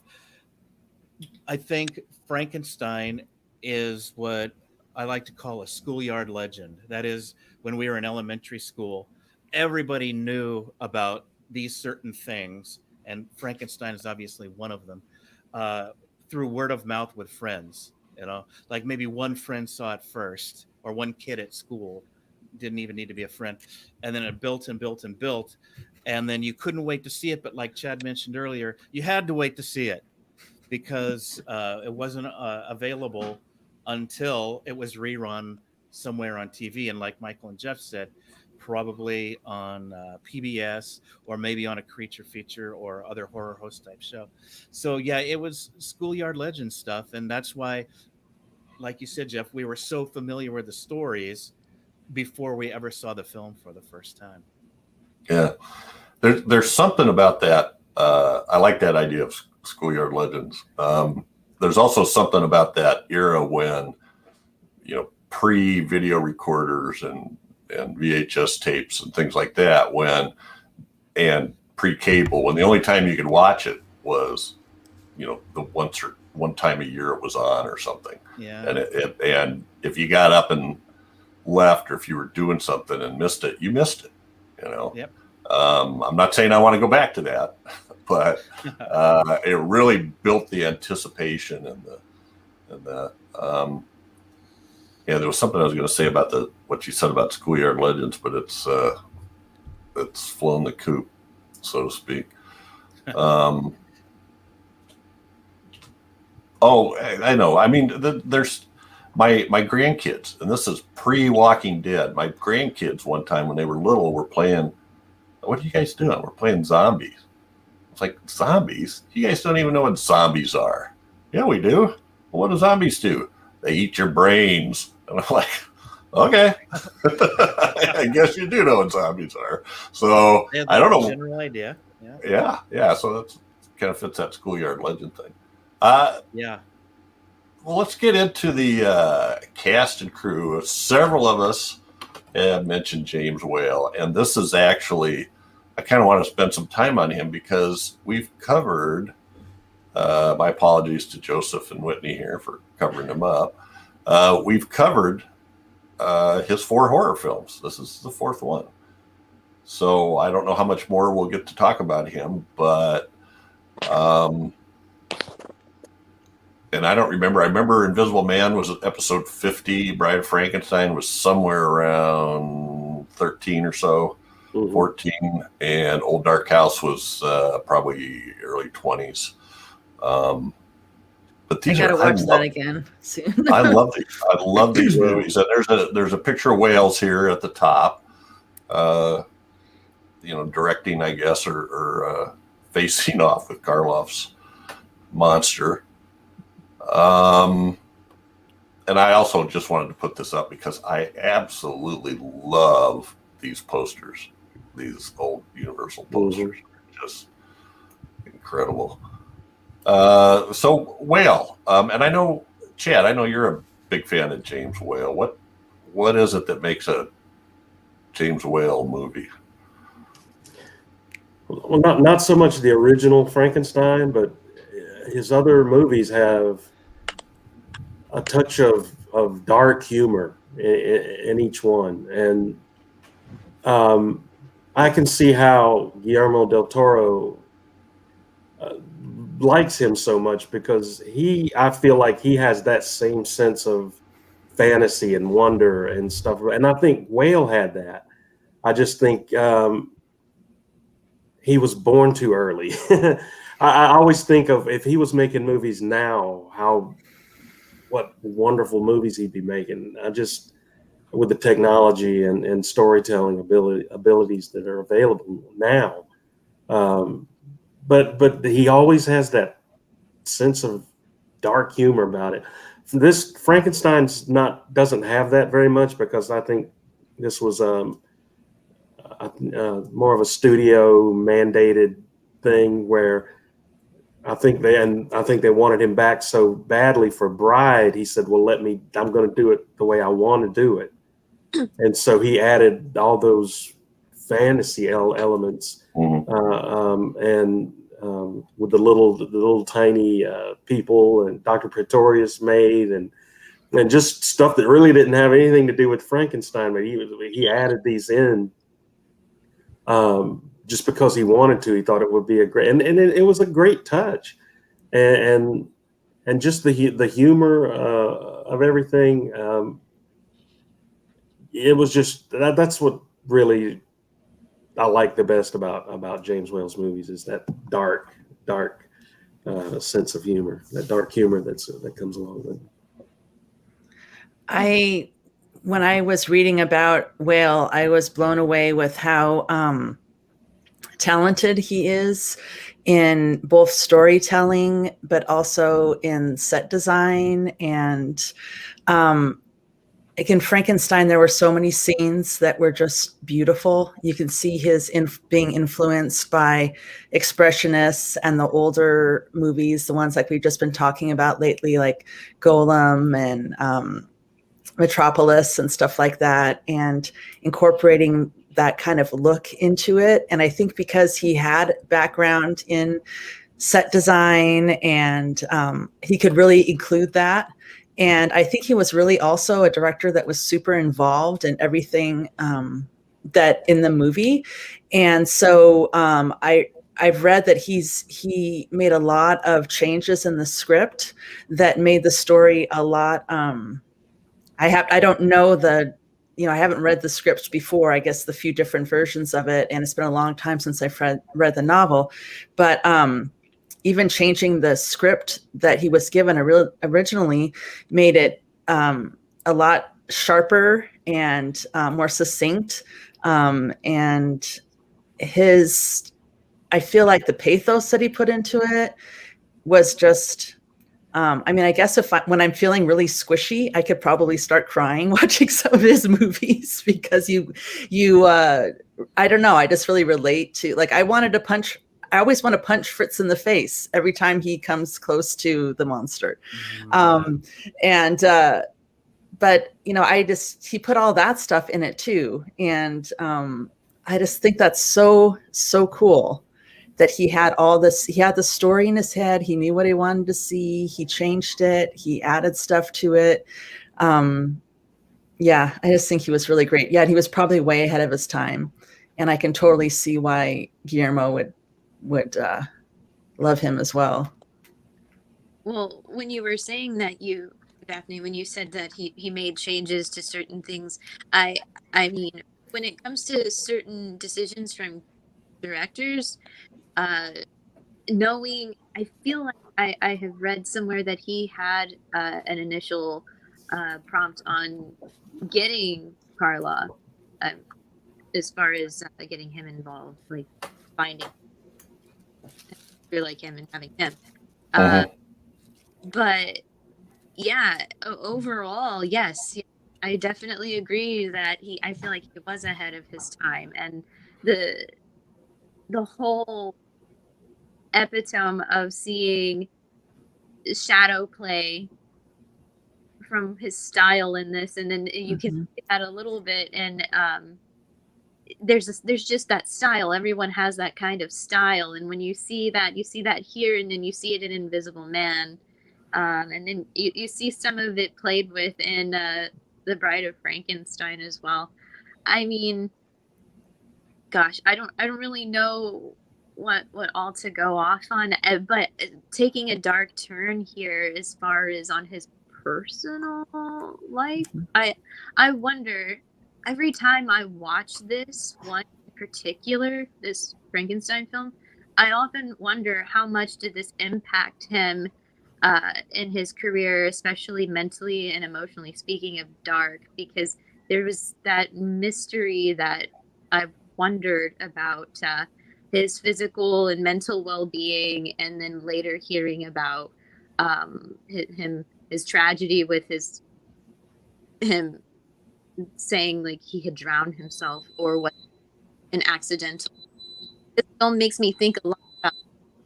I think Frankenstein is what I like to call a schoolyard legend. That is, when we were in elementary school, everybody knew about these certain things, and Frankenstein is obviously one of them, through word of mouth with friends. Like maybe one friend saw it first, or one kid at school, didn't even need to be a friend, and then it built and built and built, and then you couldn't wait to see it. But like Chad mentioned earlier, you had to wait to see it, because it wasn't available until it was rerun somewhere on TV. And like Michael and Jeff said, probably on PBS, or maybe on a creature feature or other horror host type show. So yeah, it was schoolyard legend stuff. And that's why, like you said, Jeff, we were so familiar with the stories before we ever saw the film for the first time. Yeah, there's something about that. I like that idea of schoolyard legends. There's also something about that era when, pre-video recorders and VHS tapes and things like that, and pre-cable, when the only time you could watch it was, the one time a year it was on or something. Yeah. And if you got up and left, or if you were doing something and missed it, you missed it. Yep. I'm not saying I want to go back to that, but it really built the anticipation and the there was something I was going to say about what you said about schoolyard legends, but it's flown the coop, so to speak. I know. I mean, there's my grandkids, and this is pre-Walking Dead. My grandkids one time when they were little were playing. What are you guys doing? We're playing zombies. It's like, zombies? You guys don't even know what zombies are. Yeah, we do. Well, what do zombies do? They eat your brains. And I'm like, okay. I guess you do know what zombies are. So I don't know. General idea. Yeah. So that's kind of fits that schoolyard legend thing. Yeah. Well, let's get into the cast and crew. Several of us have mentioned James Whale, and this is actually, I kind of want to spend some time on him because we've covered, my apologies to Joseph and Whitney here for covering him up. We've covered his 4 horror films. This is the 4th one. So I don't know how much more we'll get to talk about him, but and I don't remember. I remember Invisible Man was episode 50. Bride of Frankenstein was somewhere around 13 or so, 14. And Old Dark House was probably early 20s. But these I gotta watch that again soon. I love these movies. And there's a picture of Wales here at the top. Directing, I guess, or facing off with Karloff's monster. And I also just wanted to put this up because I absolutely love these posters, these old Universal posters. Just incredible. So Whale, and I know, Chad, I know you're a big fan of James Whale. What is it that makes a James Whale movie? Well, not so much the original Frankenstein, but his other movies have a touch of dark humor in each one. And I can see how Guillermo del Toro likes him so much because I feel like he has that same sense of fantasy and wonder and stuff. And I think Whale had that. I just think he was born too early. I always think of if he was making movies now, what wonderful movies he'd be making. With the technology and storytelling abilities that are available now. But he always has that sense of dark humor about it. This Frankenstein's doesn't have that very much because I think this was more of a studio mandated thing where I think they wanted him back so badly for Bride. He said, well, I'm going to do it the way I want to do it. And so he added all those fantasy elements, Mhm. and with the little tiny people and Dr. Pretorius made, and just stuff that really didn't have anything to do with Frankenstein, but he added these in just because he wanted to. He thought it would be a great, and it was a great touch, and just the humor of everything. It was just that's what really I like the best about James Whale's movies, is that dark sense of humor, that dark humor that comes along with it. When I was reading about Whale, I was blown away with how talented he is in both storytelling, but also in set design. And like in Frankenstein, there were so many scenes that were just beautiful. You can see his being influenced by expressionists and the older movies, the ones like we've just been talking about lately, like Golem and Metropolis and stuff like that, and incorporating that kind of look into it. And I think because he had background in set design, and he could really include that. And I think he was really also a director that was super involved in everything that in the movie. And so I've read that he made a lot of changes in the script that made the story a lot. I don't know I haven't read the script before, I guess the few different versions of it. And it's been a long time since I've read the novel, but even changing the script that he was given originally made it a lot sharper and more succinct. And I feel like the pathos that he put into it was just, I guess when I'm feeling really squishy, I could probably start crying watching some of his movies, because I don't know, I just really relate to, like, I always want to punch Fritz in the face every time he comes close to the monster. But he put all that stuff in it too. And I just think that's so cool that he had all this, he had the story in his head. He knew what he wanted to see. He changed it. He added stuff to it. Yeah, I just think he was really great. Yeah, he was probably way ahead of his time. And I can totally see why Guillermo would love him as well. Well, when you were saying that Daphne, when you said that he made changes to certain things, I mean, when it comes to certain decisions from directors, I feel like I have read somewhere that he had an initial prompt on getting Karloff, as far as getting him involved, like finding like him and having him. But yeah, overall, yes, I definitely agree that I feel like he was ahead of his time, and the whole epitome of seeing shadow play from his style in this, and then you can see that a little bit, and there's just that style. Everyone has that kind of style, and when you see that here, and then you see it in Invisible Man, and then you see some of it played with in The Bride of Frankenstein as well. I mean, gosh, I don't really know what all to go off on, but taking a dark turn here as far as on his personal life, I wonder, every time I watch this one in particular, this Frankenstein film, I often wonder how much did this impact him in his career, especially mentally and emotionally, speaking of dark, because there was that mystery that I've wondered about his physical and mental well-being, and then later hearing about his tragedy with him saying like he had drowned himself or what an accidental. This film makes me think a lot about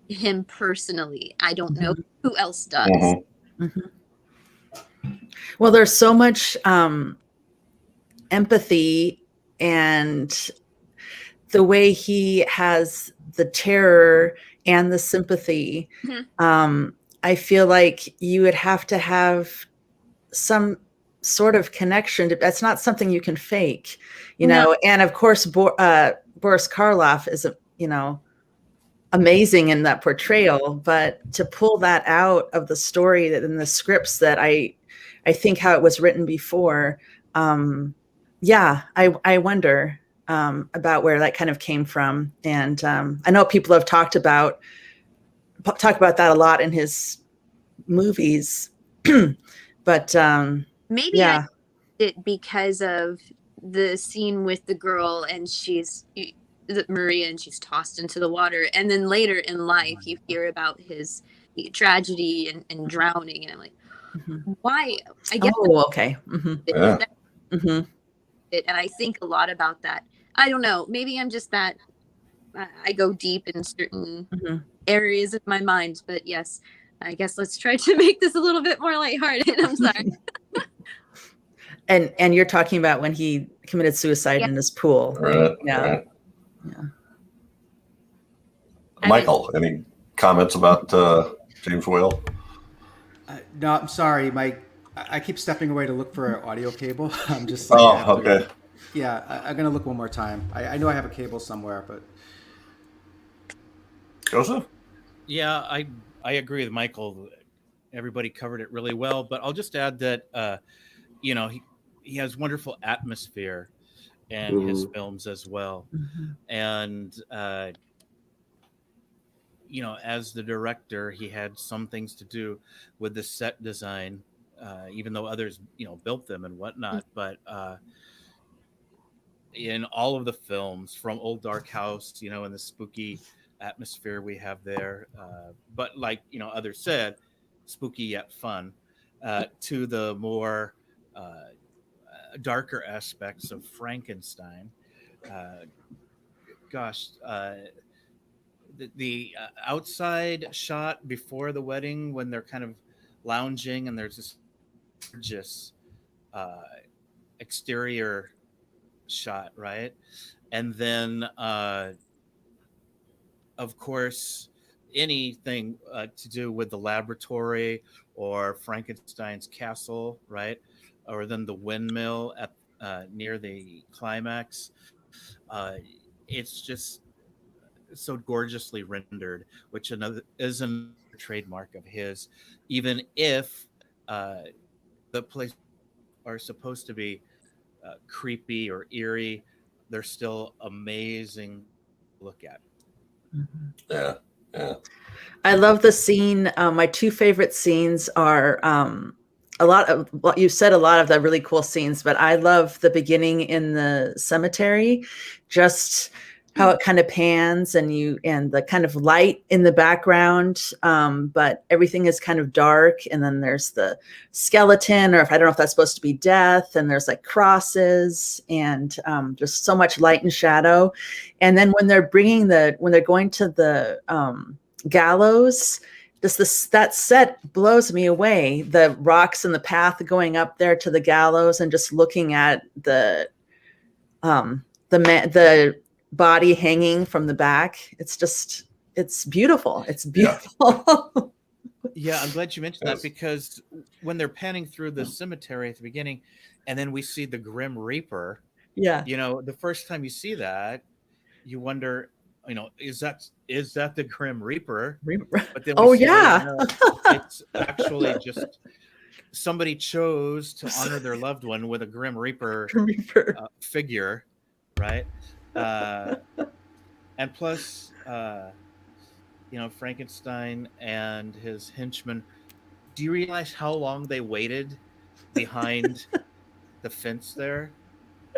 him personally. I don't know who else does. Well, there's so much empathy and the way he has the terror and the sympathy. I feel like you would have to have some sort of connection. That's not something you can fake, you know. And of course, Boris Karloff is, amazing in that portrayal. But to pull that out of the story that in the scripts that I think how it was written before, I wonder about where that kind of came from. And I know people have talked about that a lot in his movies, but maybe I did it because of the scene with the girl and she's Maria and she's tossed into the water, and then later in life you hear about his tragedy and drowning, and I'm like, why? I guess okay. And I think a lot about that. I don't know, maybe I'm just that I go deep in certain areas of my mind, but yes, I guess let's try to make this a little bit more lighthearted. I'm sorry. And you're talking about when he committed suicide in his pool. Right. Michael, any comments about James Whale? No, I'm sorry. I keep stepping away to look for an audio cable. I'm just. Okay. Yeah, I'm gonna look one more time. I know I have a cable somewhere, but. Joseph? Yeah, I agree with Michael. Everybody covered it really well, but I'll just add that he has wonderful atmosphere in his films as well. And as the director, he had some things to do with the set design, even though others built them and whatnot. But in all of the films, from Old Dark House, and the spooky atmosphere we have there, but like others said, spooky yet fun, to the more darker aspects of Frankenstein. The outside shot before the wedding, when they're kind of lounging and there's this gorgeous exterior shot, right? And then of course, anything to do with the laboratory or Frankenstein's castle, right? Or then the windmill at near the climax. It's just so gorgeously rendered, which is another trademark of his. Even if the places are supposed to be creepy or eerie, they're still amazing to look at. Yeah. I love the scene. My two favorite scenes are a lot of what you said, a lot of the really cool scenes, but I love the beginning in the cemetery, just how it kind of pans and the kind of light in the background, but everything is kind of dark. And then there's the skeleton, or if I don't know if that's supposed to be death, and there's like crosses and just so much light and shadow. And then when they're going to the gallows, that set blows me away. The rocks and the path going up there to the gallows, and just looking at the body hanging from the back. It's beautiful. It's beautiful. Yeah, I'm glad you mentioned that, because when they're panning through the cemetery at the beginning, and then we see the Grim Reaper. Yeah. The first time you see that, you wonder, is that the Grim Reaper? But then it's actually just somebody chose to honor their loved one with a Grim Reaper figure, right? And plus, Frankenstein and his henchmen. Do you realize how long they waited behind the fence there?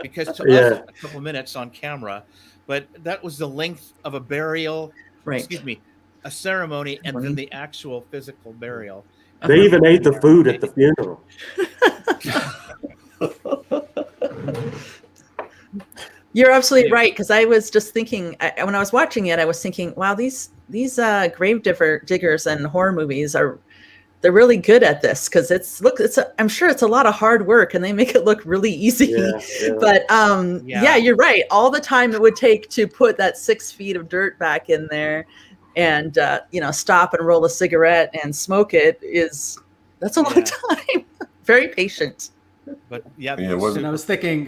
Because to us, a couple minutes on camera, but that was the length of a burial. Right. Excuse me, a ceremony, and then the actual physical burial. They even ate the food at the funeral. You're absolutely right, because I was just thinking, when I was watching it, I was thinking, wow, these grave diggers and horror movies they're really good at this because I'm sure it's a lot of hard work and they make it look really easy. Yeah. But yeah, you're right. All the time it would take to put that 6 feet of dirt back in there and stop and roll a cigarette and smoke that's a lot of time. Very patient. But and I was thinking,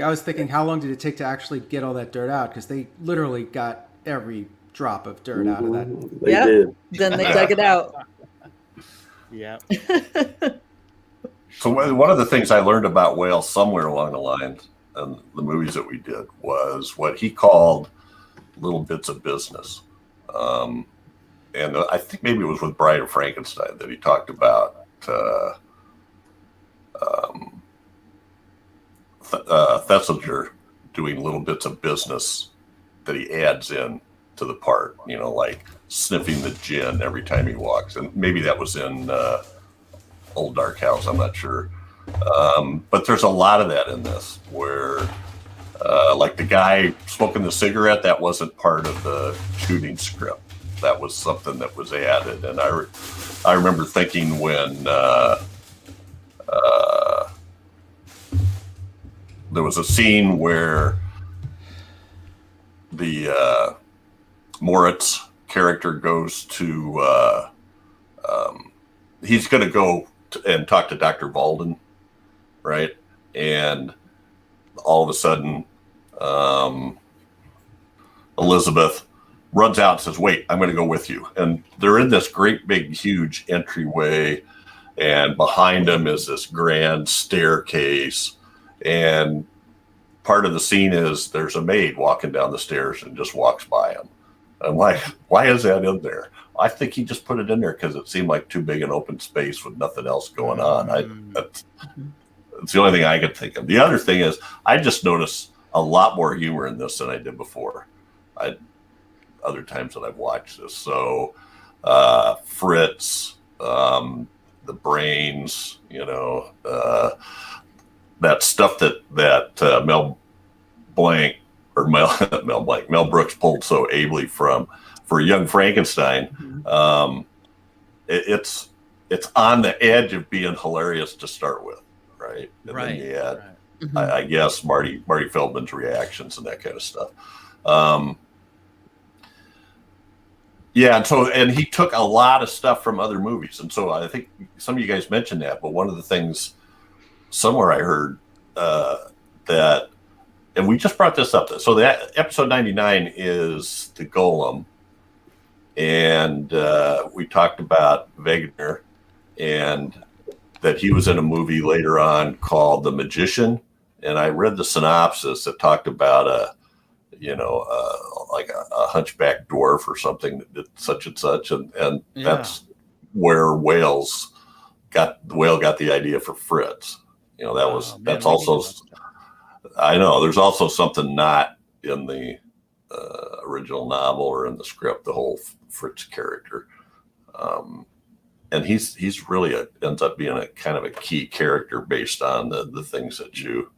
how long did it take to actually get all that dirt out? Because they literally got every drop of dirt out of that. They did. Then they dug it out. Yeah. So one of the things I learned about whales somewhere along the lines in the movies that we did was what he called little bits of business. And I think maybe it was with Bride of Frankenstein that he talked about Thesiger doing little bits of business that he adds in to the part, like sniffing the gin every time he walks. And maybe that was in Old Dark House, I'm not sure. But there's a lot of that in this where like the guy smoking the cigarette, that wasn't part of the shooting script. That was something that was added. And I remember thinking when there was a scene where the Moritz character goes to he's going to go and talk to Dr. Valden, right? And all of a sudden Elizabeth runs out and says, wait, I'm going to go with you. And they're in this great big huge entryway, and behind them is this grand staircase, and part of the scene is there's a maid walking down the stairs and just walks by him. I'm like, why is that in there? I think he just put it in there because it seemed like too big an open space with nothing else going on. That's the only thing I could think of. The other thing is I just noticed a lot more humor in this than I did before. Other times that I've watched this. So Fritz, the brains, that stuff that Mel Brooks pulled so ably for Young Frankenstein. It's on the edge of being hilarious to start with, right? And then you add, I guess, Marty Feldman's reactions and that kind of stuff. Yeah, and he took a lot of stuff from other movies, and so I think some of you guys mentioned that. But one of the things somewhere I heard that, and we just brought this up. So that episode 99 is the Golem, and we talked about Wegener, and that he was in a movie later on called The Magician, and I read the synopsis that talked about like a hunchback dwarf or something that did such and such, and that's where the whale got the idea for Fritz. That's also, I know there's also something not in the original novel or in the script, the whole Fritz character, and he's really ends up being a kind of a key character based on the things that you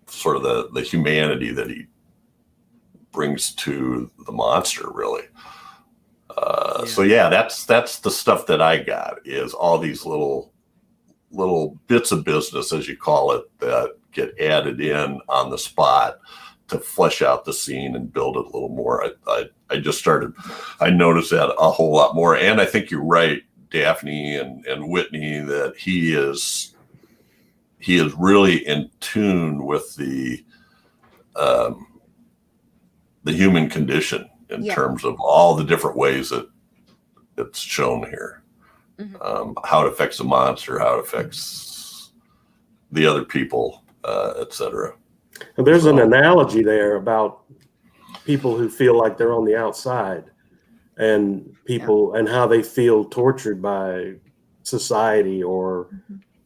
sort of the humanity that he brings to the monster, really. So that's the stuff that I got, is all these little bits of business, as you call it, that get added in on the spot to flesh out the scene and build it a little more. I noticed that a whole lot more. And I think you're right, Daphne and Whitney, that he is really in tune with the human condition in terms of all the different ways that it's shown here. How it affects the monster, how it affects the other people, etc. And there's an analogy there about people who feel like they're on the outside, and people and how they feel tortured by society, or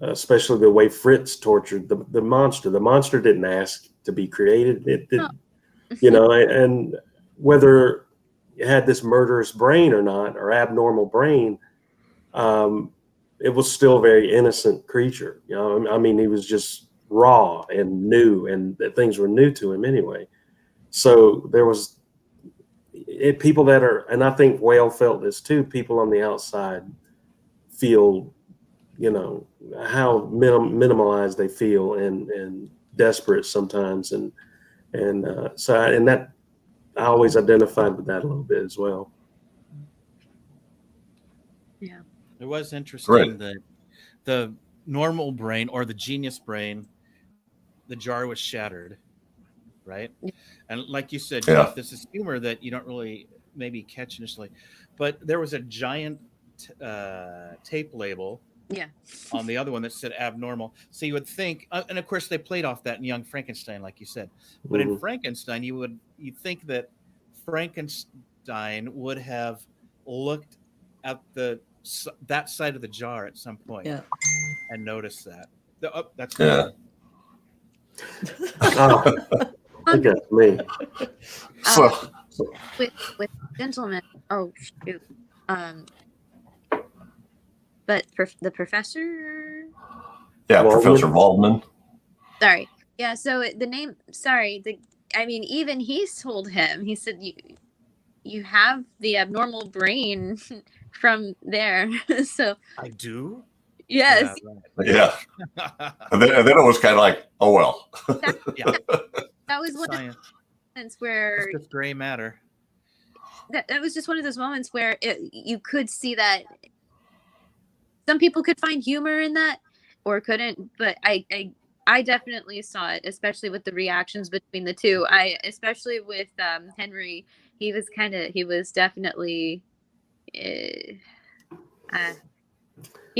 especially the way Fritz tortured the monster. The monster didn't ask to be created. It did, and whether it had this murderous brain or not, or abnormal brain, it was still a very innocent creature. I mean, he was just raw and new, and things were new to him anyway. So there was people that are, and I think Whale felt this too, people on the outside feel, how minimalized they feel and desperate sometimes. And that I always identified with that a little bit as well. Yeah. It was interesting that the normal brain or the genius brain, the jar was shattered, right? And like you said, Jeff, this is humor that you don't really maybe catch initially, but there was a giant tape label on the other one that said abnormal. So you would think, and of course they played off that in Young Frankenstein, like you said, but in Frankenstein, you'd think that Frankenstein would have looked at that side of the jar at some point and noticed that. That's I guess me. With gentlemen. Oh shoot. But the professor. Yeah, Professor Waldman. Sorry. Yeah. So the name. Sorry. Even he told him. He said you have the abnormal brain from there. So I do. Yes. Yeah. And then it was kind of like, oh well. That was one of the moments where it's just gray matter. That was just one of those moments where you could see that some people could find humor in that or couldn't, but I definitely saw it, especially with the reactions between the two. Especially with Henry, he was definitely he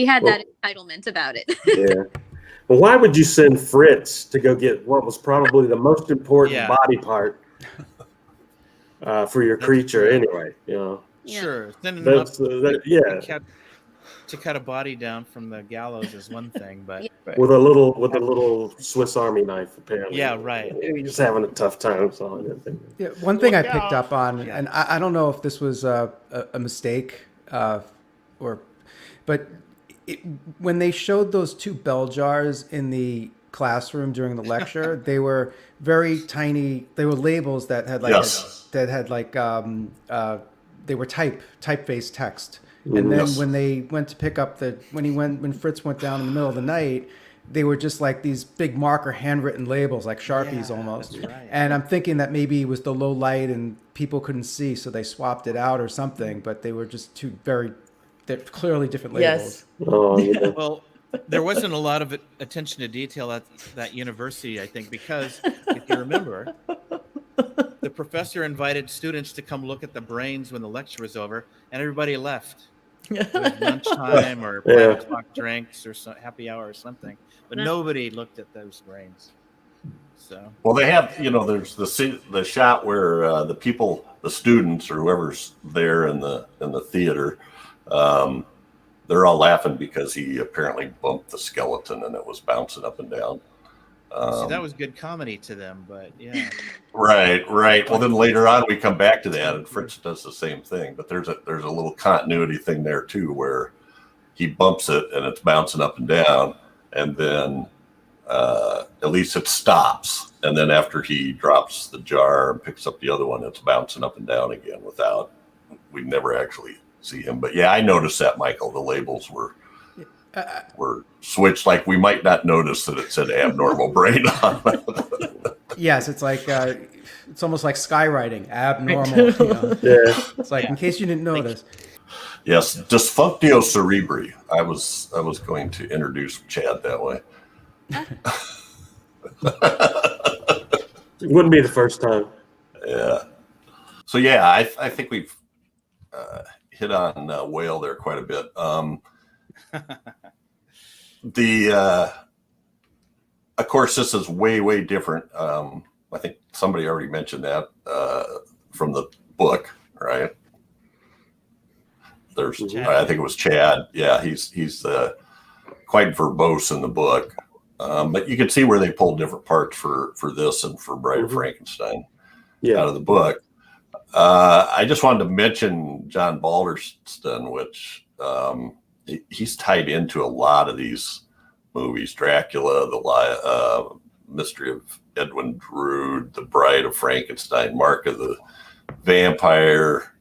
had that entitlement about it. Yeah. Well, why would you send Fritz to go get what was probably the most important body part for your creature anyway? Sure. Then to cut a body down from the gallows is one thing, but with a little Swiss Army knife, apparently. Yeah, right. You're just having a tough time sawing it. Yeah, one thing I picked up on, and I don't know if this was a mistake, but when they showed those two bell jars in the classroom during the lecture, they were very tiny. They were labels that had they were typeface text. And then when they went to pick up when Fritz went down in the middle of the night, they were just like these big marker handwritten labels, like Sharpies almost. That's right. And I'm thinking that maybe it was the low light and people couldn't see, so they swapped it out or something. But they were just they're clearly different labels. Yes. Oh, yeah. Well, there wasn't a lot of attention to detail at that university, I think, because if you remember, the professor invited students to come look at the brains when the lecture was over, and everybody left. It was lunchtime or private talk drinks or happy hour or something, but nobody looked at those brains. So they have, there's the shot where the students or whoever's there in the theater, they're all laughing because he apparently bumped the skeleton and it was bouncing up and down. See, that was good comedy to them, but yeah. Right. Well, then later on we come back to that, and Fritz does the same thing. But there's a little continuity thing there too, where he bumps it and it's bouncing up and down, and then at least it stops. And then after he drops the jar and picks up the other one, it's bouncing up and down again. We never actually see him. But yeah, I noticed that, Michael. The labels were switched, like we might not notice that it said abnormal brain on it. Yes, it's like it's almost like skywriting, abnormal. Yeah, it's like in case you didn't notice. Yes, dysfunctio cerebri. I was going to introduce Chad that way. It wouldn't be the first time. Yeah. So yeah, I think we've hit on whale there quite a bit. Of course, this is way different. I think somebody already mentioned that from the book, right? I think it was Chad. Yeah, he's quite verbose in the book, but you can see where they pulled different parts for this and for Bride of Frankenstein out of the book. I just wanted to mention John Balderston, which he's tied into a lot of these movies: Dracula, the Mystery of Edwin Drood, The Bride of Frankenstein, Mark of the Vampire,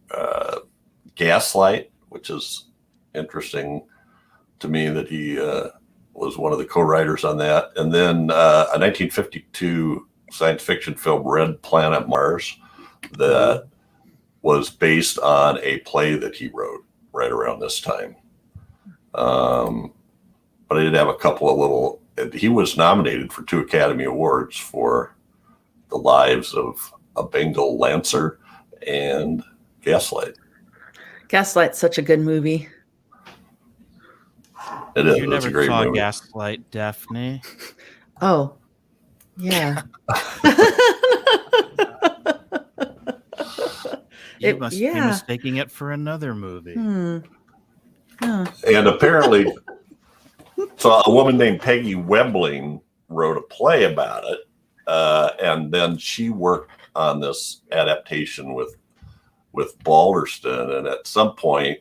Gaslight, which is interesting. to me that he was one of the co-writers on that. And then a 1952 science fiction film, Red Planet Mars, that was based on a play that he wrote right around this time. But I did have a couple of little, he was nominated for 2 Academy Awards for The Lives of a Bengal Lancer and Gaslight. Gaslight's such a good movie. It is. You It's a never great saw movie. Gaslight, Daphne. Oh, yeah. You must be mistaking it for another movie. Oh. And apparently, so a woman named Peggy Webling wrote a play about it. And then she worked on this adaptation with Balderston. And at some point,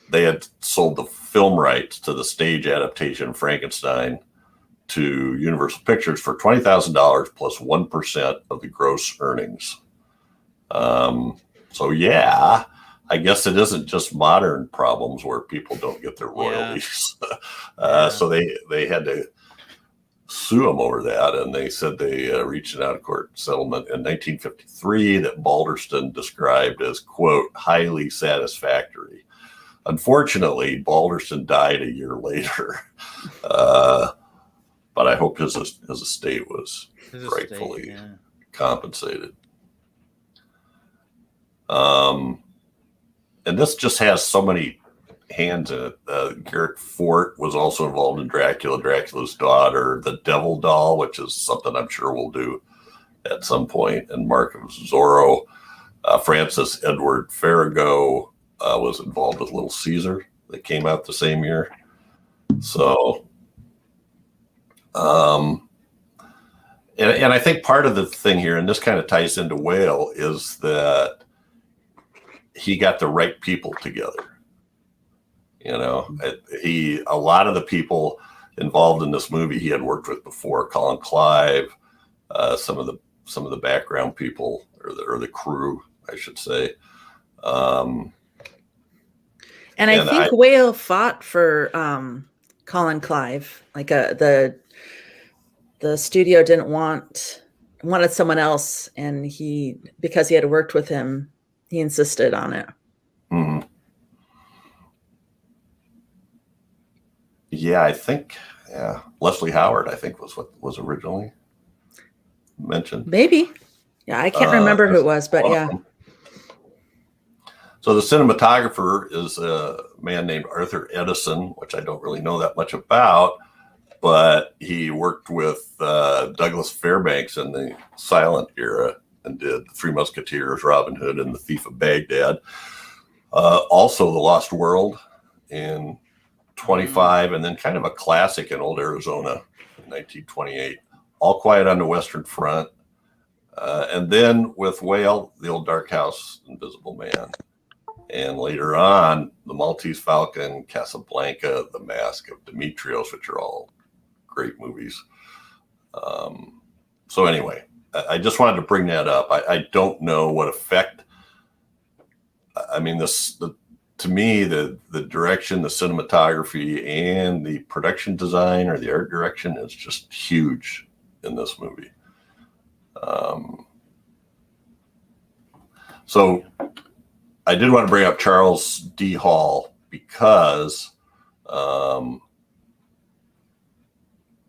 they had sold the film rights to the stage adaptation of Frankenstein to Universal Pictures for $20,000 plus 1% of the gross earnings. So yeah, I guess it isn't just modern problems where people don't get their royalties. So they had to sue them over that, and they said they reached an out-of-court settlement in 1953 that Balderston described as, quote, highly satisfactory. Unfortunately, Balderston died a year later, but I hope his estate was rightfully compensated. And this just has so many hands in it. Garrett Fort was also involved in Dracula, Dracula's Daughter, The Devil Doll, which is something I'm sure we'll do at some point, and Mark of Zorro. Francis Edward Farrago was involved with Little Caesar that came out the same year. So, and I think part of the thing here, and this kind of ties into Whale, is that he got the right people together. You know, a lot of the people involved in this movie he had worked with before, Colin Clive, some of the background people or the crew, I should say. And I think Whale fought for Colin Clive. Like the studio didn't wanted someone else, and because he had worked with him, he insisted on it. Mm-hmm. Yeah, I think Leslie Howard, I think, was what was originally mentioned. Maybe. Yeah, I can't remember who it was, but yeah. So the cinematographer is a man named Arthur Edison, which I don't really know that much about, but he worked with Douglas Fairbanks in the silent era and did The Three Musketeers, Robin Hood, and The Thief of Baghdad. Also The Lost World in 25, and then kind of a classic in Old Arizona in 1928, All Quiet on the Western Front. And then with Whale, The Old Dark House, Invisible Man. And later on, The Maltese Falcon, Casablanca, The Mask of Demetrios, which are all great movies. So anyway, I just wanted to bring that up. I don't know what effect. I mean, to me, the direction, the cinematography, and the production design or the art direction is just huge in this movie. So I did want to bring up Charles D. Hall because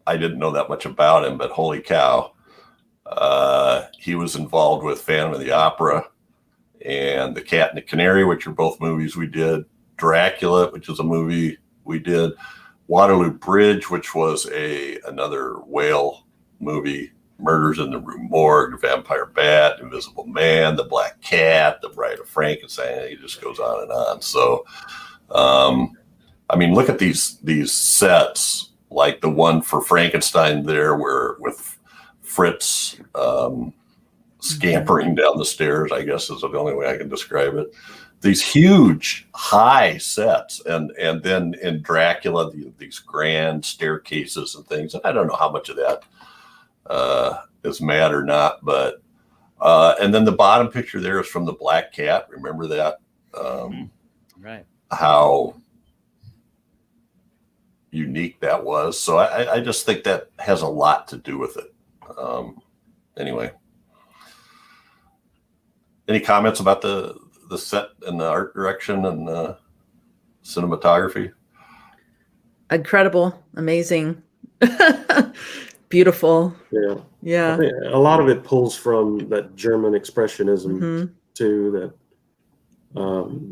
I didn't know that much about him, but holy cow. He was involved with Phantom of the Opera and The Cat and the Canary, which are both movies we did. Dracula, which is a movie we did. Waterloo Bridge, which was another Whale movie. Murders in the Rue Morgue, Vampire Bat, Invisible Man, The Black Cat, The Bride of Frankenstein. It just goes on and on. So, I mean, look at these sets, like the one for Frankenstein there, where with Fritz scampering down the stairs, I guess is the only way I can describe it. These huge high sets, and then in Dracula, these grand staircases and things. And I don't know how much of that is mad or not, but and then the bottom picture there is from The Black Cat. Remember that? Right. How unique that was. So I just think that has a lot to do with it. Anyway, any comments about the set and the art direction and the cinematography? Incredible, amazing, beautiful. Yeah. Yeah. I think a lot of it pulls from that German expressionism Mhm. too, that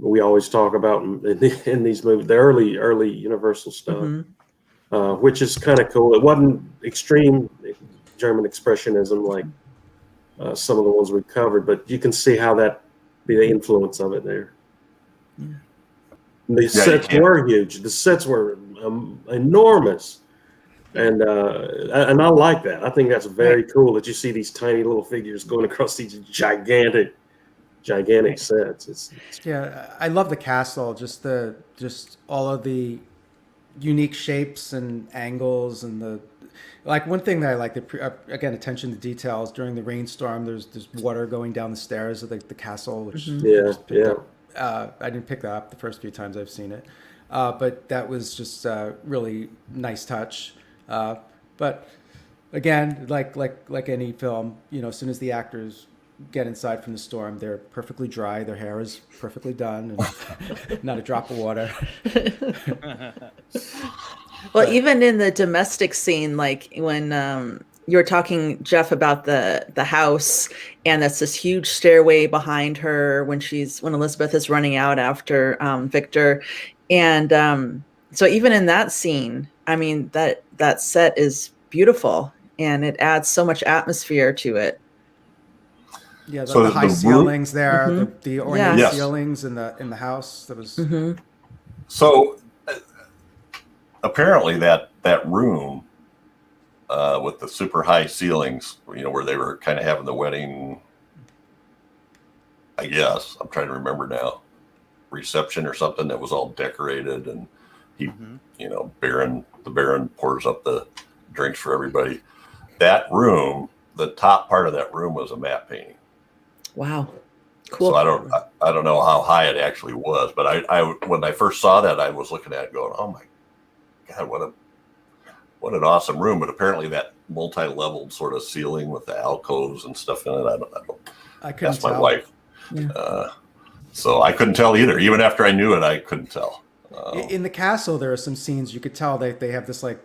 we always talk about in these movies, the early Universal stuff, Mhm. which is kind of cool. It wasn't extreme German expressionism like some of the ones we've covered, but you can see how the influence of it there. Yeah. The sets were huge. The sets were enormous. And I like that. I think that's very cool that you see these tiny little figures going across these gigantic sets. It's Yeah, I love the castle. Just all of the unique shapes and angles, and like one thing that I like, again, attention to details. During the rainstorm, there's water going down the stairs of the castle, which I just picked up. I didn't pick that up the first few times I've seen it, but that was just a really nice touch. But again, like any film, as soon as the actors get inside from the storm, they're perfectly dry. Their hair is perfectly done, and not a drop of water. Well, even in the domestic scene, like when you were talking, Jeff, about the house, and that's this huge stairway behind her when Elizabeth is running out after Victor, and so even in that scene, I mean that set is beautiful, and it adds so much atmosphere to it. Yeah, the high ceilings there, the ornate ceilings in the house. That was so. Apparently, that room with the super high ceilings, where they were kind of having the wedding. I guess I'm trying to remember now, reception or something that was all decorated, and he, the Baron pours up the drinks for everybody. That room, the top part of that room was a matte painting. Wow, cool. So I don't know how high it actually was, but I when I first saw that, I was looking at it going, oh my God, what an awesome room. But apparently that multi-leveled sort of ceiling with the alcoves and stuff in it, I couldn't ask my wife. Yeah. So I couldn't tell either. Even after I knew it, I couldn't tell. In the castle, there are some scenes you could tell they have this like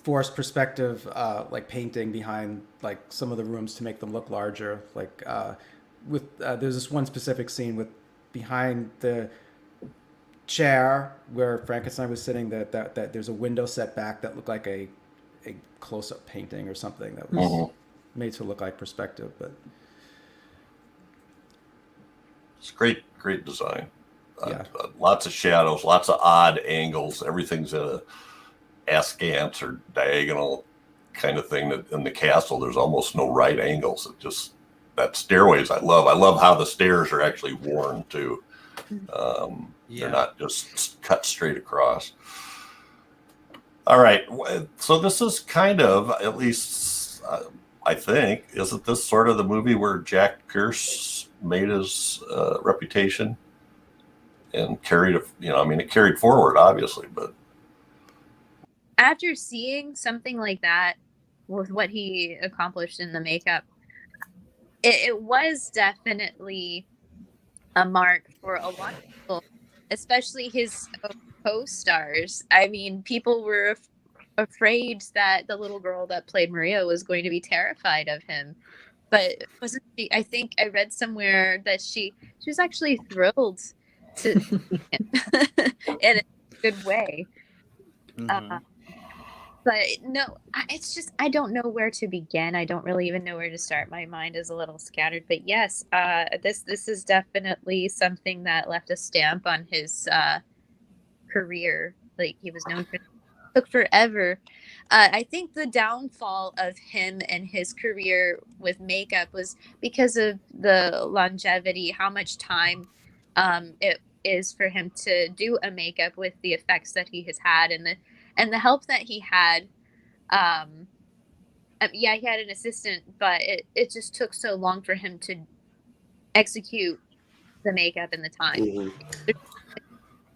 forced perspective, like painting behind like some of the rooms to make them look larger. Like there's this one specific scene with behind the chair where Frankenstein was sitting, that there's a window set back that looked like a close-up painting or something that was made to look like perspective. But it's great design. Lots of shadows, lots of odd angles. Everything's at a askance or diagonal kind of thing. That in the castle, there's almost no right angles. It just, that stairways I love how the stairs are actually worn too. They're not just cut straight across. All right, so this is kind of, at least I think, isn't this sort of the movie where Jack Pierce made his reputation and carried it carried forward, obviously, but after seeing something like that with what he accomplished in the makeup, it was definitely a mark for a lot of people, especially his co-stars. I mean, people were afraid that the little girl that played Maria was going to be terrified of him, but wasn't she? I think I read somewhere that she was actually thrilled to in a good way. But no, it's just, I don't know where to begin. I don't really even know where to start. My mind is a little scattered. But yes, this is definitely something that left a stamp on his career. Like, he was known for, took forever. I think the downfall of him and his career with makeup was because of the longevity, how much time it is for him to do a makeup with the effects that he has had, and the help that he had. He had an assistant, but it just took so long for him to execute the makeup and the time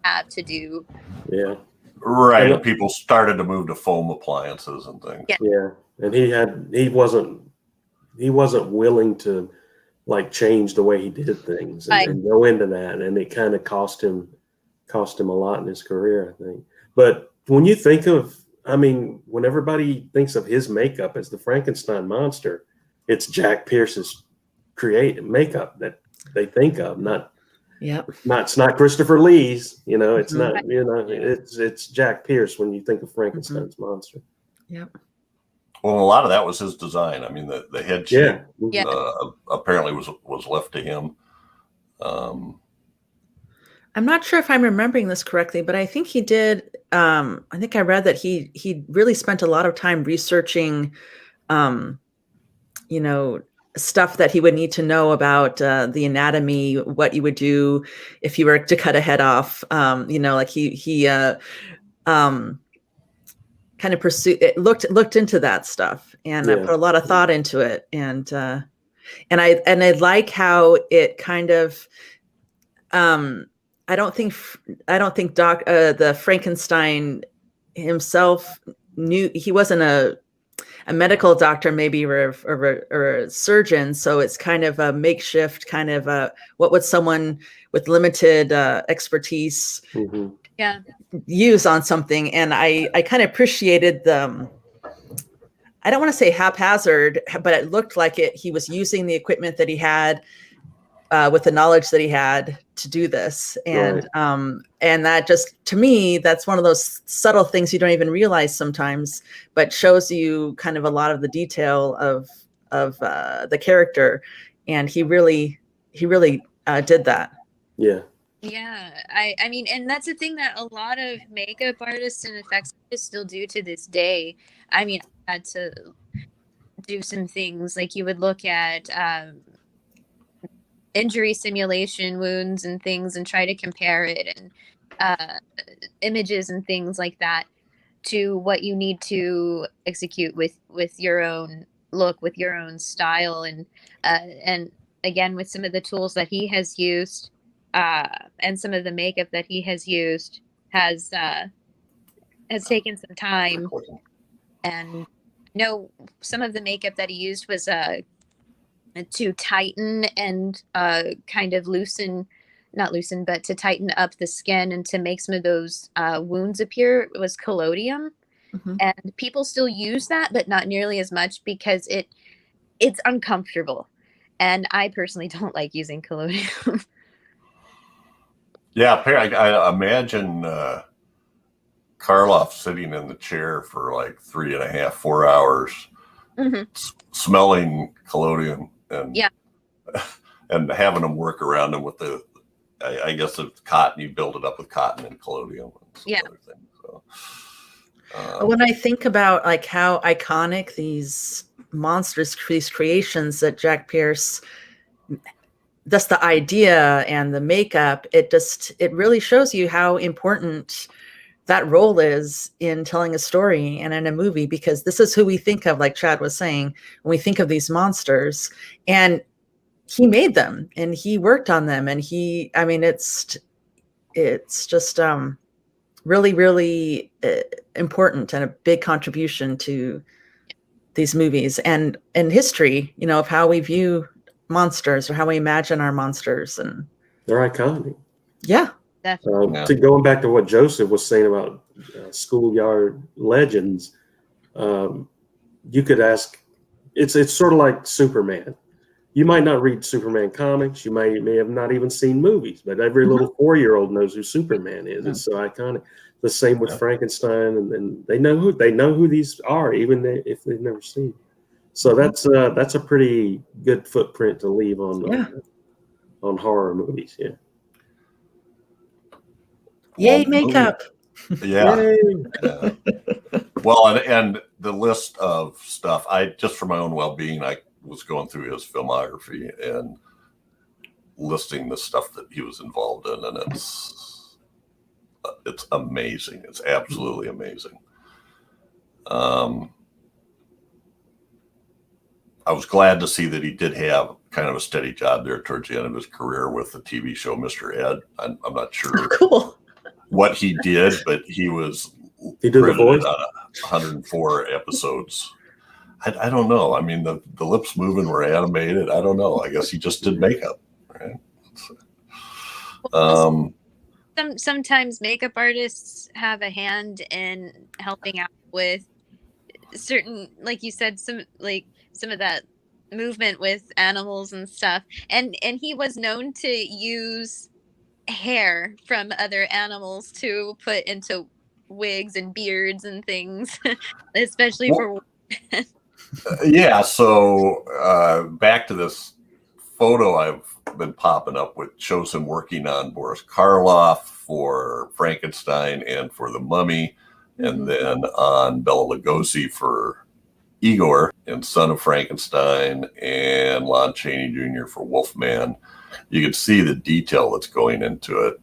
have to do. Yeah. Right, And- and people started to move to foam appliances and things. Yeah. Yeah, and he wasn't willing to like change the way he did things and go into that, and it kind of cost him a lot in his career, I think. But when you think of, I mean, when everybody thinks of his makeup as the Frankenstein monster, it's Jack Pierce's makeup that they think of, not Yep. it's not Christopher Lee's, it's Mhm. not, it's Jack Pierce when you think of Frankenstein's monster. Yep. Well, a lot of that was his design. I mean, the head shape Yeah. Yeah. apparently was left to him. I'm not sure if I'm remembering this correctly, but I think he did. I think I read that he really spent a lot of time researching, stuff that he would need to know about the anatomy, what you would do if you were to cut a head off. Like he kind of looked into that stuff and put a lot of thought into it. And I like how it kind of, I don't think the Frankenstein himself knew, he wasn't a medical doctor, maybe, or a surgeon. So it's kind of a makeshift kind of what would someone with limited expertise use on something. And I kind of appreciated I don't want to say haphazard, but it looked like he was using the equipment that he had with the knowledge that he had to do this. And and that just, to me, that's one of those subtle things you don't even realize sometimes, but shows you kind of a lot of the detail of the character. And he really did that. Yeah. Yeah, I mean, and that's a thing that a lot of makeup artists and effects artists still do to this day. I mean, I had to do some things like you would look at injury simulation wounds and things and try to compare it and images and things like that to what you need to execute with your own look, with your own style, and again with some of the tools that he has used. And some of the makeup that he has used has taken some time, and some of the makeup that he used was to tighten and kind of but to tighten up the skin and to make some of those wounds appear. It was collodium, and people still use that, but not nearly as much because it's uncomfortable, and I personally don't like using collodium. Yeah, I imagine Karloff sitting in the chair for like 3.5, 4 hours, smelling collodium and and having them work around him with I guess it's cotton. You build it up with cotton and collodium and some other things. So, when I think about like how iconic these monsters, these creations that Jack Pierce, that's the idea and the makeup, it really shows you how important that role is in telling a story and in a movie, because this is who we think of, like Chad was saying, when we think of these monsters. And he made them and he worked on them, and it's just really, really important and a big contribution to these movies and history, of how we view monsters or how we imagine our monsters. And they're iconic. Yeah. To going back to what Joseph was saying about schoolyard legends, you could ask, it's sort of like Superman. You might not read Superman comics, you may have not even seen movies, but every little 4-year-old knows who Superman is. It's so iconic. The same with Frankenstein, and they know who these are, even if they've never seen. So that's a pretty good footprint to leave on horror movies. Yeah. Yay, makeup. Yeah. Well, and the list of stuff, just for my own well-being, I was going through his filmography and listing the stuff that he was involved in, and it's amazing. It's absolutely amazing. I was glad to see that he did have kind of a steady job there towards the end of his career with the TV show Mr. Ed. I'm not sure. Cool. what he did, but he was He did the credited voice. on 104 episodes. I don't know. I mean, the lips moving were animated. I don't know. I guess he just did makeup, right? Sometimes makeup artists have a hand in helping out with certain, like you said, some of that movement with animals and stuff. And he was known to use hair from other animals to put into wigs and beards and things, especially for yeah. So back to this photo I've been popping up with shows him working on Boris Karloff for Frankenstein and for The Mummy, and then on Bela Lugosi for Igor and Son of Frankenstein, and Lon Chaney Jr. for Wolfman. You can see the detail that's going into it.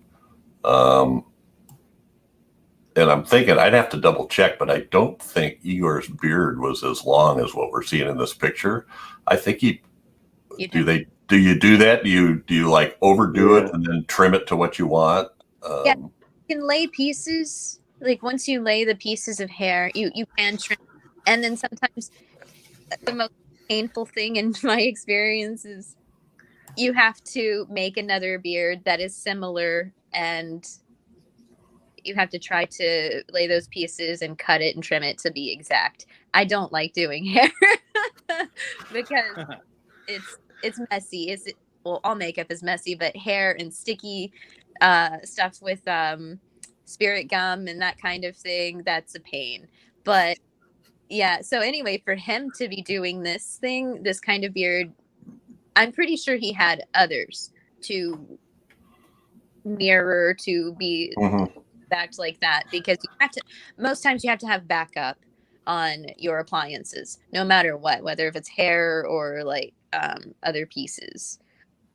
And I'm thinking I'd have to double check, but I don't think Igor's beard was as long as what we're seeing in this picture. I think do you do that? Do you like overdo it and then trim it to what you want? Yeah, you can lay pieces. Like once you lay the pieces of hair, you can trim. And then sometimes the most painful thing in my experience is you have to make another beard that is similar, and you have to try to lay those pieces and cut it and trim it to be exact. I don't like doing hair because it's messy. Well, all makeup is messy, but hair and sticky stuff with spirit gum and that kind of thing, that's a pain. But yeah, so anyway, for him to be doing this kind of beard, I'm pretty sure he had others to mirror, to be backed like that, because most times you have to have backup on your appliances, no matter what, whether if it's hair or like other pieces.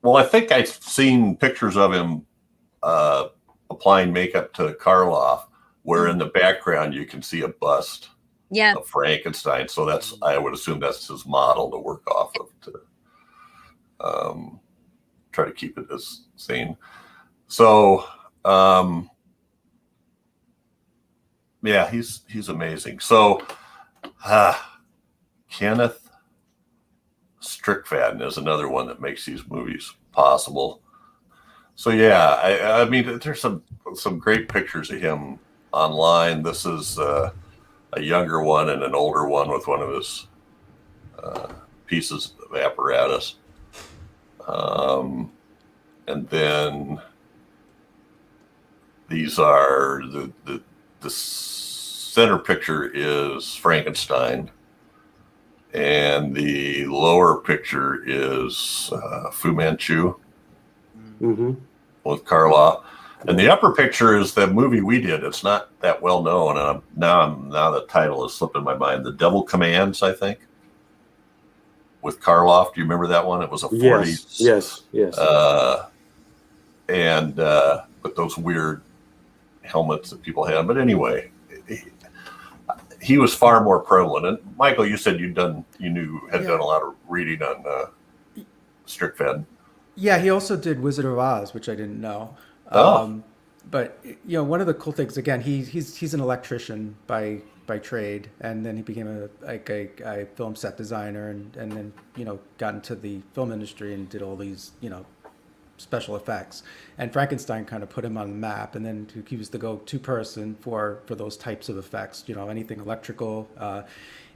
Well, I think I've seen pictures of him applying makeup to Karloff, where in the background you can see a bust of Frankenstein. So I would assume that's his model to work off of to try to keep it as sane. So yeah, he's amazing. So Kenneth Strickfaden is another one that makes these movies possible. So yeah, I mean, there's some great pictures of him online. This is a younger one and an older one with one of his pieces of apparatus. And then these are the center picture is Frankenstein, and the lower picture is Fu Manchu with Karloff. And the upper picture is the movie we did. It's not that well known, and now the title is slipping my mind. The Devil Commands, I think, with Karloff. Do you remember that one? It was a 40s. Yes. And with those weird helmets that people had. But anyway, he was far more prevalent. And Michael, you said had done a lot of reading on Strickfaden. Yeah, he also did Wizard of Oz, which I didn't know. But one of the cool things, again, he's an electrician by trade, and then he became a film set designer, and then got into the film industry and did all these special effects. And Frankenstein kind of put him on the map, and then he was the go-to person for those types of effects, anything electrical.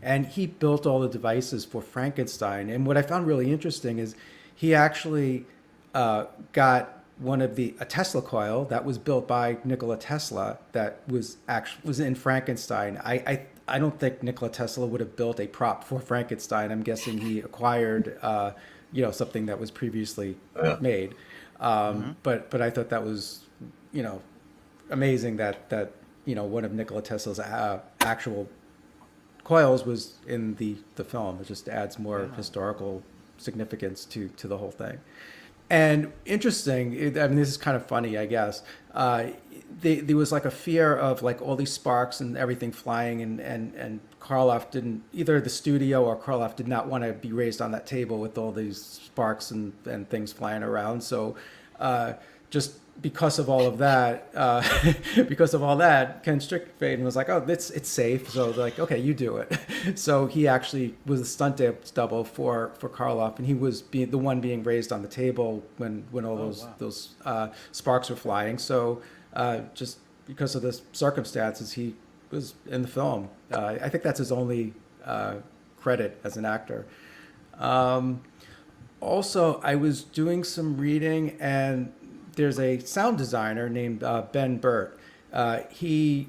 And he built all the devices for Frankenstein. And what I found really interesting is he actually got a Tesla coil that was built by Nikola Tesla that was in Frankenstein. I don't think Nikola Tesla would have built a prop for Frankenstein. I'm guessing he acquired something that was previously made. But I thought that was amazing that one of Nikola Tesla's actual coils was in the film. It just adds more historical significance to the whole thing. And interesting, this is kind of funny, I guess. There was like a fear of like all these sparks and everything flying, and Karloff didn't, either the studio or Karloff did not want to be raised on that table with all these sparks and things flying around. So just because of all of that, Ken Strickfaden was like, "Oh, it's safe." So they're like, "Okay, you do it." So he actually was a stunt double for Karloff, and he was the one being raised on the table when all those sparks were flying. So just because of the circumstances, he was in the film. I think that's his only credit as an actor. Also, I was doing some reading, and there's a sound designer named Ben Burt. He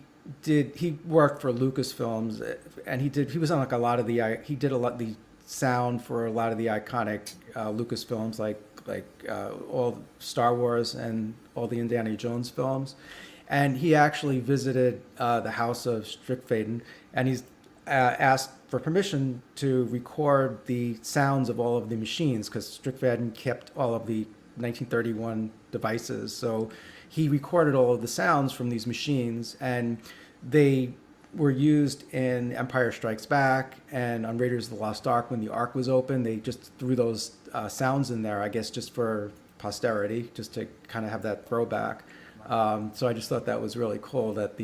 worked for Lucasfilms, and he was on like the sound for a lot of the iconic Lucasfilms, like all Star Wars and all the Indiana Jones films. And he actually visited the house of Strickfaden, and he's asked for permission to record the sounds of all of the machines, because Strickfaden kept all of the 1931 devices. So he recorded all of the sounds from these machines, and they were used in Empire Strikes Back and on Raiders of the Lost Ark. When the Ark was open, they just threw those sounds in there, I guess, just for posterity, just to kind of have that throwback. So I just thought that was really cool that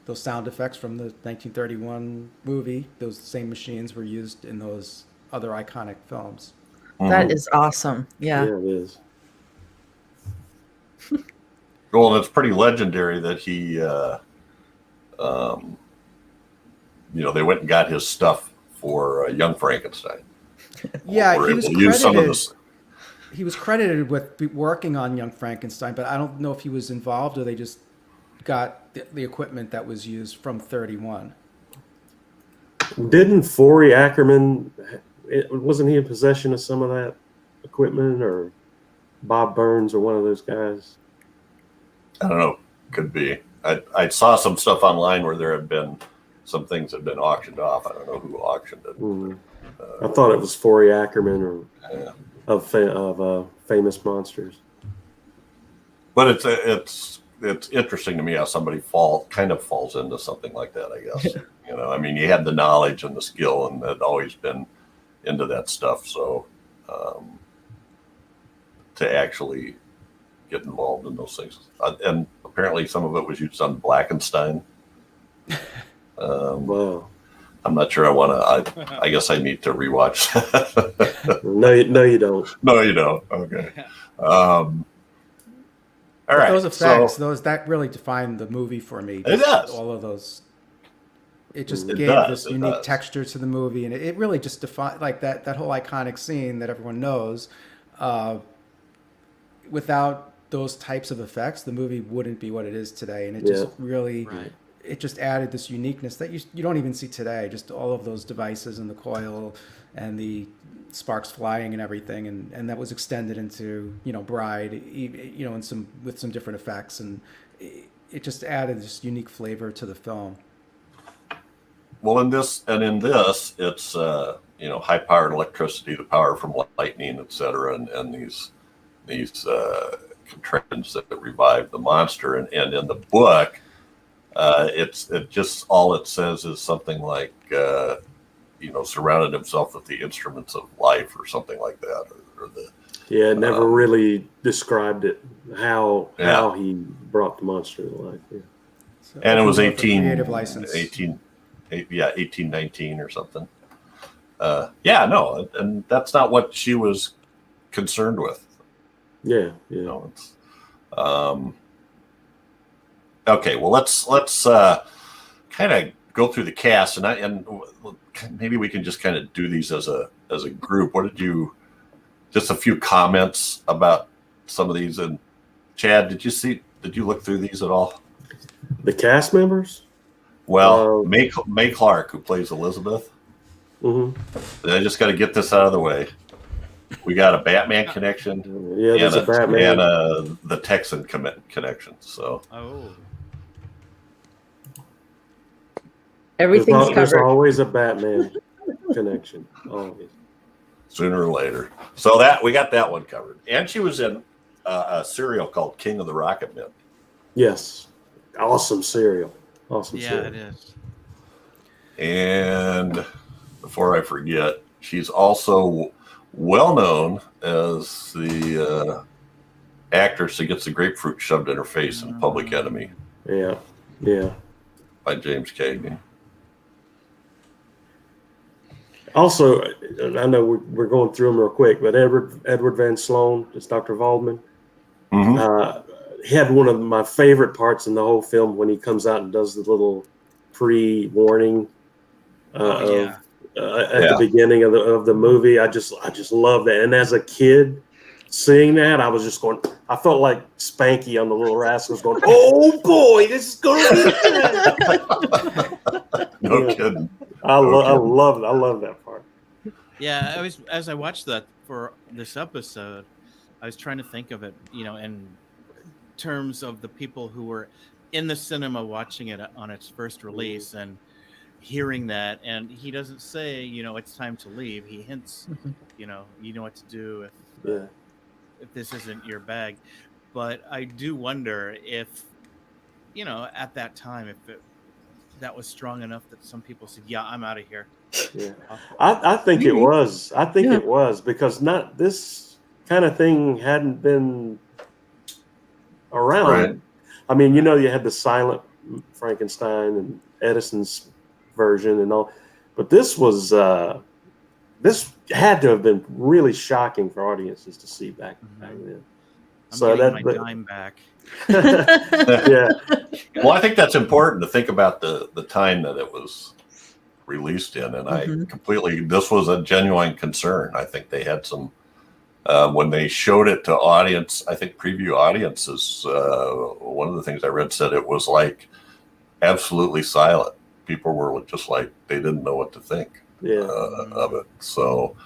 those sound effects from the 1931 movie, those same machines were used in those other iconic films. That is awesome. Yeah. Yeah, it is. Well, and it's pretty legendary that he, they went and got his stuff for Young Frankenstein. Yeah, We're he able was to use some of this. He was credited with working on Young Frankenstein, but I don't know if he was involved or they just got the equipment that was used from 31. Didn't Forey Ackerman, wasn't he in possession of some of that equipment, or Bob Burns or one of those guys? I don't know. Could be. I saw some stuff online where there had been some things that had been auctioned off. I don't know who auctioned it. I thought it was Forey Ackerman or Yeah. of Famous Monsters. But it's interesting to me how somebody kind of falls into something like that, I guess. I mean, you had the knowledge and the skill and had always been into that stuff. So to actually get involved in those things. And apparently some of it was used on Blackenstein. Wow. I'm not sure I want to. I guess I need to rewatch that. No, you don't. No, you don't. Okay. All right. Those effects, that really defined the movie for me. It does. All of those. It just It gave does, this it unique does. texture to the movie, and it really just defined like that whole iconic scene that everyone knows. Without those types of effects, the movie wouldn't be what it is today, and it just really. Right. It just added this uniqueness that you don't even see today. Just all of those devices and the coil and the sparks flying and everything, and that was extended into Bride, and with some different effects, and it just added this unique flavor to the film. Well, in this, it's high-powered electricity, the power from lightning, etc., and these contraptions that revive the monster. And in the book, it just all it says is something like surrounded himself with the instruments of life or something like that, or the It never really described it how he brought the monster to life. Yeah. So and it was creative license. 1819 or something. And that's not what she was concerned with. Yeah. It's, okay, well let's kind of go through the cast, and maybe we can just kind of do these as a group. Just a few comments about some of these. And Chad, did you look through these at all? The cast members? Well, May Clark, who plays Elizabeth. Mm-hmm. I just got to get this out of the way. We got a Batman connection. Yeah, there's a Batman. And the Texan connection. So. Oh. Everything's There's covered. always a Batman connection. Always. Sooner or later. So that we got that one covered. And she was in a serial called King of the Rocket Men. Yes. Awesome serial. Yeah, it is. And before I forget, she's also well known as the actress that gets a grapefruit shoved in her face in Public Enemy. Yeah. Yeah. By James Cagney. Also, I know we're going through them real quick, but Edward Van Sloan, it's Dr. Waldman. He had one of my favorite parts in the whole film when he comes out and does the little pre-warning at the beginning of the movie. I just love that. And as a kid, seeing that, I was just going. I felt like Spanky on the Little Rascals, going, "Oh boy, this is going to be good." No kidding. I love that part. Yeah, as I watched that for this episode, I was trying to think of it, in terms of the people who were in the cinema watching it on its first release and hearing that. And he doesn't say, it's time to leave. He hints, you know what to do if this isn't your bag. But I do wonder if, at that time, if that was strong enough that some people said, "Yeah, I'm out of here." Yeah, I think it was. I think it was, because not this kind of thing hadn't been around. Right. I mean, you had the silent Frankenstein and Edison's version and all, but this was this had to have been really shocking for audiences to see back then. I'm getting my dime back. Yeah. Well, I think that's important to think about the time that it was released in, and this was a genuine concern. I think they had some when they showed it to audience. I think preview audiences. One of the things I read said it was like absolutely silent. People were just like they didn't know what to think of it. So,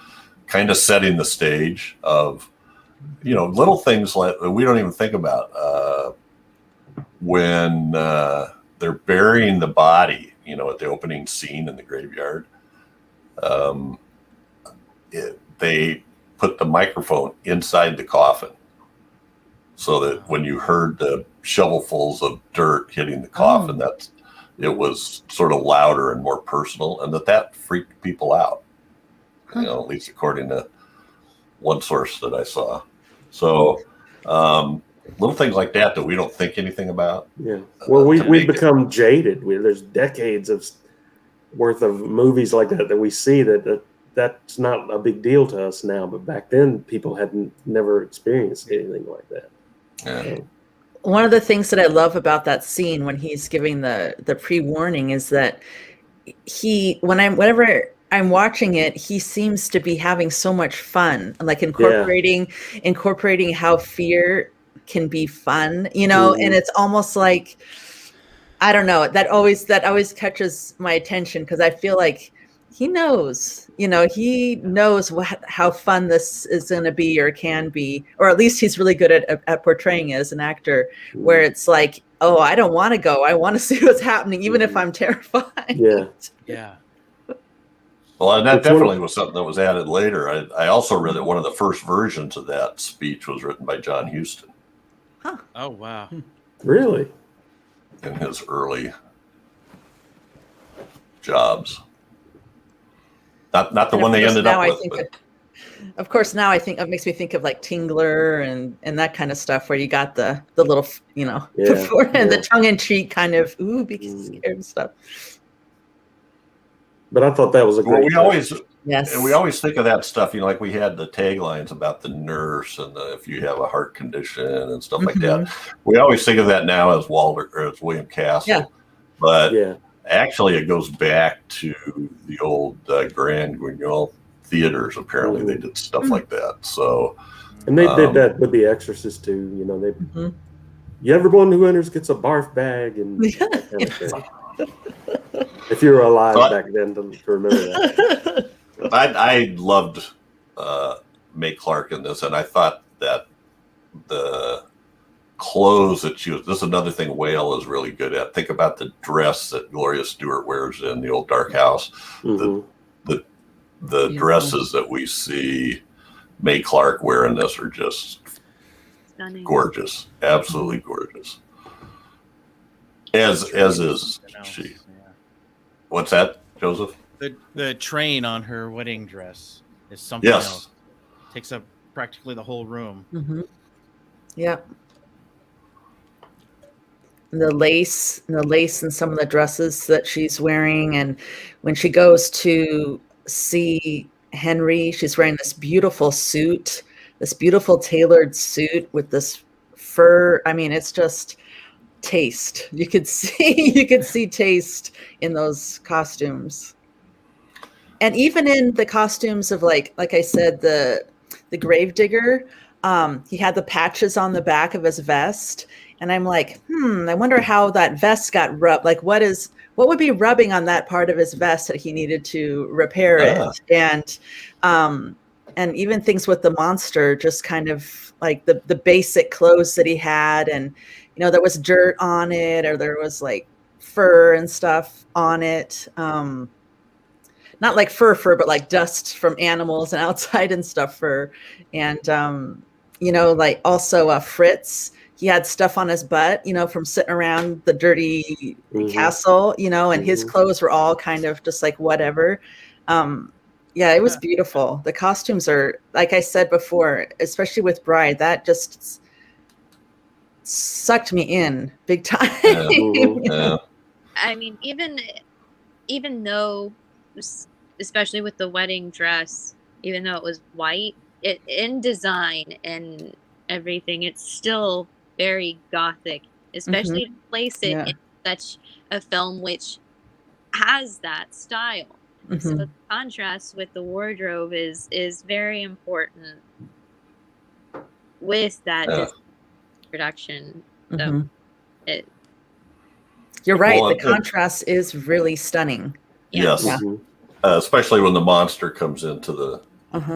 kind of setting the stage of little things like we don't even think about when they're burying the body. At the opening scene in the graveyard, they put the microphone inside the coffin so that when you heard the shovelfuls of dirt hitting the coffin, it was sort of louder and more personal, and that freaked people out. At least according to one source that I saw. So little things like that we don't think anything about. Yeah. Well, we've become jaded. There's decades of worth of movies like that we see that's not a big deal to us now. But back then, people never experienced anything like that. Yeah. One of the things that I love about that scene when he's giving the pre-warning is that whenever I'm watching it, he seems to be having so much fun, like incorporating how fear can be fun, and it's almost like, I don't know, that always catches my attention, because I feel like he knows how fun this is going to be or can be, or at least he's really good at portraying it as an actor, where it's like, oh, I don't want to go, I want to see what's happening, even if I'm terrified. Yeah. Well, and that definitely was something that was added later. I also read that one of the first versions of that speech was written by John Huston. Huh. Oh, wow. Really? In his early jobs. Not the one they ended up with. Of course, now I think it makes me think of like Tingler and that kind of stuff, where you got the little, beforehand, the tongue-in-cheek kind of, be scared and stuff. But I thought that was a great. We always think of that stuff, like we had the taglines about the nurse and if you have a heart condition and stuff like that. We always think of that now as William Castle, but actually it goes back to the old Grand Guignol theaters. Apparently they did stuff like that. So, and they did that with The Exorcist too. Everyone who enters gets a barf bag and that kind of thing. If you were alive back then to remember that. I loved Mae Clarke in this, and I thought that the clothes that she was. This is another thing Whale is really good at. Think about the dress that Gloria Stewart wears in The Old Dark House. The dresses that we see Mae Clarke wear in this are just stunning, gorgeous, absolutely gorgeous. As is she. What's that, Joseph? The train on her wedding dress is something else. Takes up practically the whole room. Yep. And the lace and some of the dresses that she's wearing. And when she goes to see Henry, she's wearing this beautiful suit, this beautiful tailored suit with this fur. I mean, it's just taste. You could see taste in those costumes. And even in the costumes of like I said, the gravedigger, he had the patches on the back of his vest. And I'm like, I wonder how that vest got rubbed. Like, what would be rubbing on that part of his vest that he needed to repair it? And even things with the monster, just kind of like the basic clothes that he had, and there was dirt on it, or there was like fur and stuff on it. Not like fur, but like dust from animals and outside and stuff fur. And like also Fritz. He had stuff on his butt, from sitting around the dirty castle, and his clothes were all kind of just like whatever. Yeah, it was beautiful. The costumes are, like I said before, especially with Bride, that just sucked me in big time. Yeah. I mean, even though, especially with the wedding dress, even though it was white, it in design and everything, it's still very Gothic, especially to place it in such a film which has that style. So the contrast with the wardrobe is very important with that production. So you're right. The contrast is really stunning. Yes. Yeah. Especially when the monster comes into the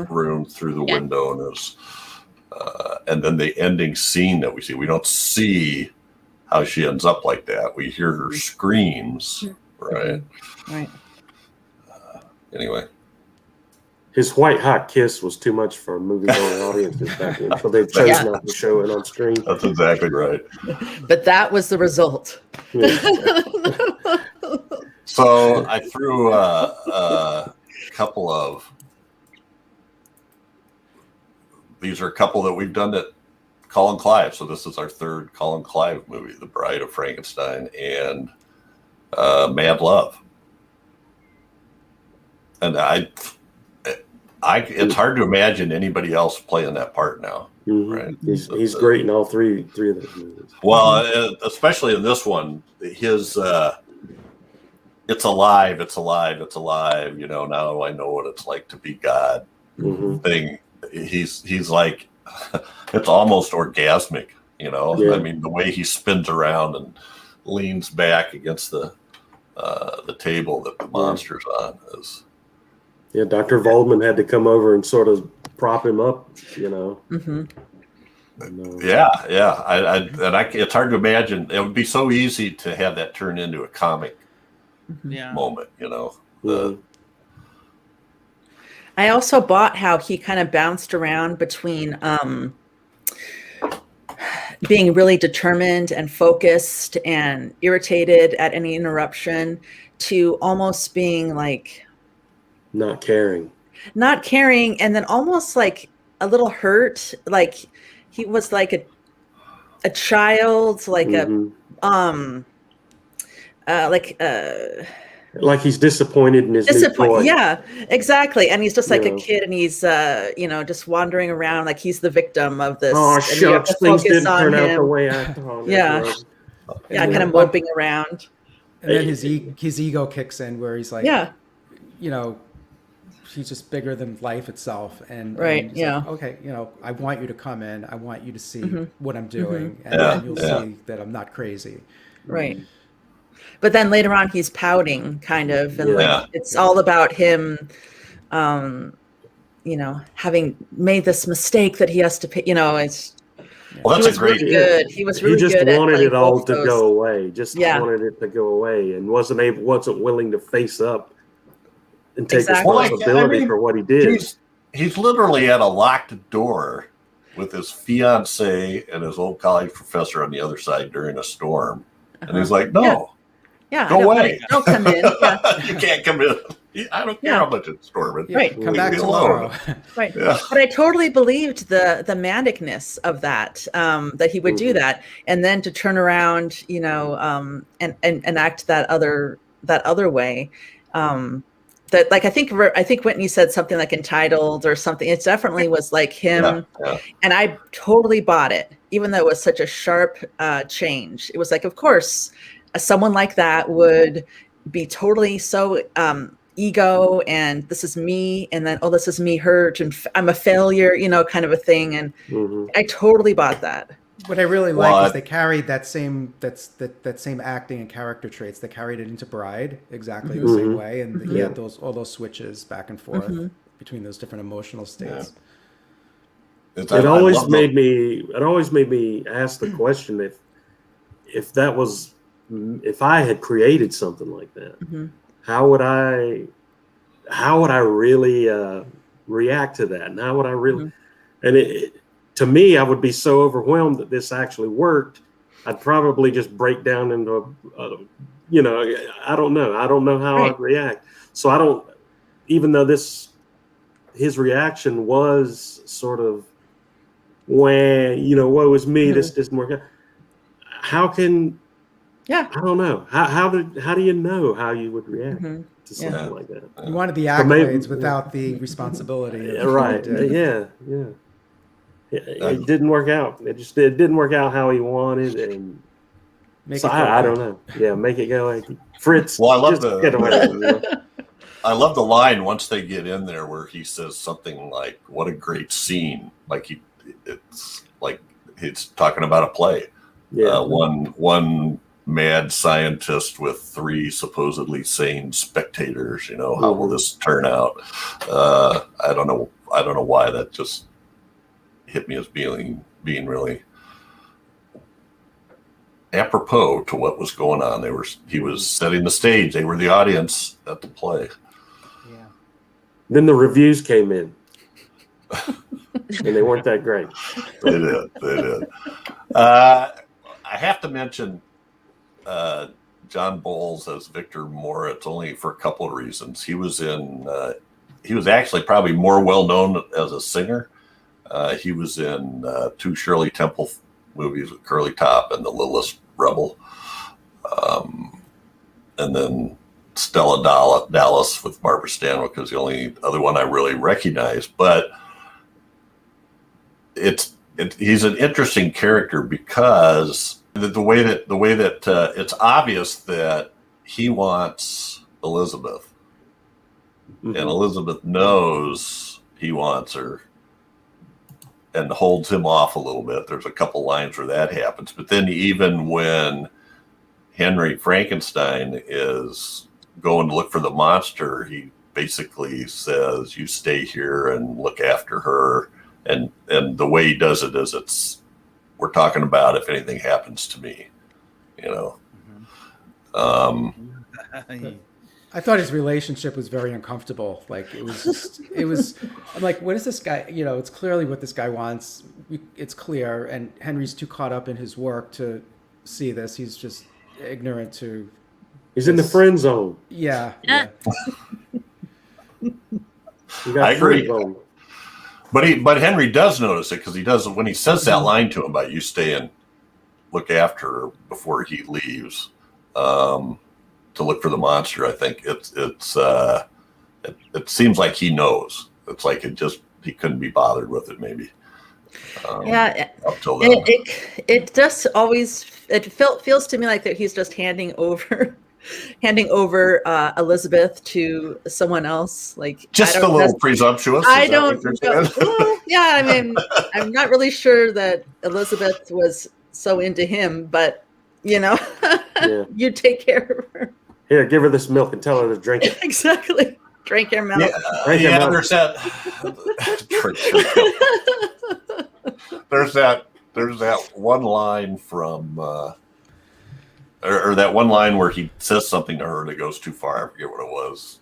room through the window and then the ending scene that we see. We don't see how she ends up like that. We hear her screams, right? Right. Anyway. His white hot kiss was too much for movie-going audiences back then, so they chose not to show it on screen. That's exactly right. But that was the result. Yeah. So I threw a couple of. These are a couple that we've done at Colin Clive. So this is our third Colin Clive movie, The Bride of Frankenstein and Mad Love. And it's hard to imagine anybody else playing that part now. Right? He's great in all three of those movies. Well, especially in this one, his it's alive. Now I know what it's like to be God thing. He's like, it's almost orgasmic, I mean, the way he spins around and leans back against the table that the monster's on is. Yeah, Dr. Waldman had to come over and sort of prop him up, Yeah. It's hard to imagine. It would be so easy to have that turn into a comic moment, I also bought how he kind of bounced around between being really determined and focused and irritated at any interruption to almost being like not caring, and then almost like a little hurt, like he was like a child, like like he's disappointed in his new toy. Yeah, exactly. And he's just like a kid, and he's just wandering around like he's the victim of this. Oh shucks, things didn't turn out the way I thought. Kind of moping around. And then his ego kicks in, where he's like, he's just bigger than life itself, and like, okay, I want you to come in. I want you to see what I'm doing, and then you'll see that I'm not crazy. Right. But then later on, he's pouting, kind of, and like it's all about him, having made this mistake that he has to pay. It's. Well, that's really good. He was really good. He just wanted it all to those. go away. Wanted it to go away, and wasn't willing to face up and take responsibility for what he did. He's literally at a locked door with his fiance and his old college professor on the other side during a storm, and he's like, "No, Yeah, Go away. don't come in. Yeah. You can't come in. I don't care how much it's storming. Yeah, Right. come Leave back me tomorrow. alone. Right. Yeah. But I totally believed the manicness of that, that he would do that. And then to turn around, you know, and act that other way. That, like, I think Whitney said something like entitled or something. It definitely was like him. Yeah. And I totally bought it, even though it was such a sharp change. It was like, of course, someone like that would be totally so ego, and this is me, and then, oh, this is me hurt, and I'm a failure, you know, kind of a thing. And I totally bought that. What I really like is they carried that same acting and character traits. They carried it into Bride exactly the same way, and he had all those switches back and forth between those different emotional states. Yeah. It always made me ask the question, if I had created something like that, how would I really react to that? And how would I really? And to me, I would be so overwhelmed that this actually worked. I'd probably just break down into, you know, I don't know how I'd react. So I don't, even though his reaction was sort of, when, you know, woe is me, this didn't work out. How can, I don't know. How do you know how you would react to something like that? You wanted the accolades without the responsibility. Right. Yeah. It didn't work out. It didn't work out how he wanted, and so I don't know. Yeah, make it go like Fritz. Well, I love get away. I love the line once they get in there where he says something like, "What a great scene!" Like it's like he's talking about a play. Yeah. One mad scientist with 3 supposedly sane spectators. You know, how will this turn out? I don't know why that just hit me as being really apropos to what was going on. He was setting the stage. They were the audience at the play. Yeah. Then the reviews came in, and they weren't that great. They did. I have to mention John Bowles as Victor Moritz only for a couple of reasons. He was actually probably more well known as a singer. He was in 2 Shirley Temple movies with Curly Top and The Littlest Rebel. And then Stella Dallas with Barbara Stanwyck is the only other one I really recognize. But he's an interesting character because the way that it's obvious that he wants Elizabeth, and Elizabeth knows he wants her, and holds him off a little bit. There's a couple lines where that happens. But then even when Henry Frankenstein is going to look for the monster, he basically says, "You stay here and look after her." And the way he does it is we're talking about if anything happens to me, you know. I thought his relationship was very uncomfortable. Like it was I'm like, what is this guy? You know, it's clearly what this guy wants. It's clear. And Henry's too caught up in his work to see this. He's just ignorant to. He's in the friend zone. Yeah. I agree. But Henry does notice it because he does when he says that line to him about you stay and look after her before he leaves. To look for the monster, I think it seems like he knows. It's like he couldn't be bothered with it, maybe. Up till then. It just always feels to me like that he's just handing over Elizabeth to someone else. Like just a little presumptuous. I don't know. Well, yeah, I mean, I'm not really sure that Elizabeth was so into him, but you know, you take care of her. Here, give her this milk and tell her to drink it. Exactly. Drink your milk. There's that. there's that one line from, or that one line where he says something to her that goes too far. I forget what it was.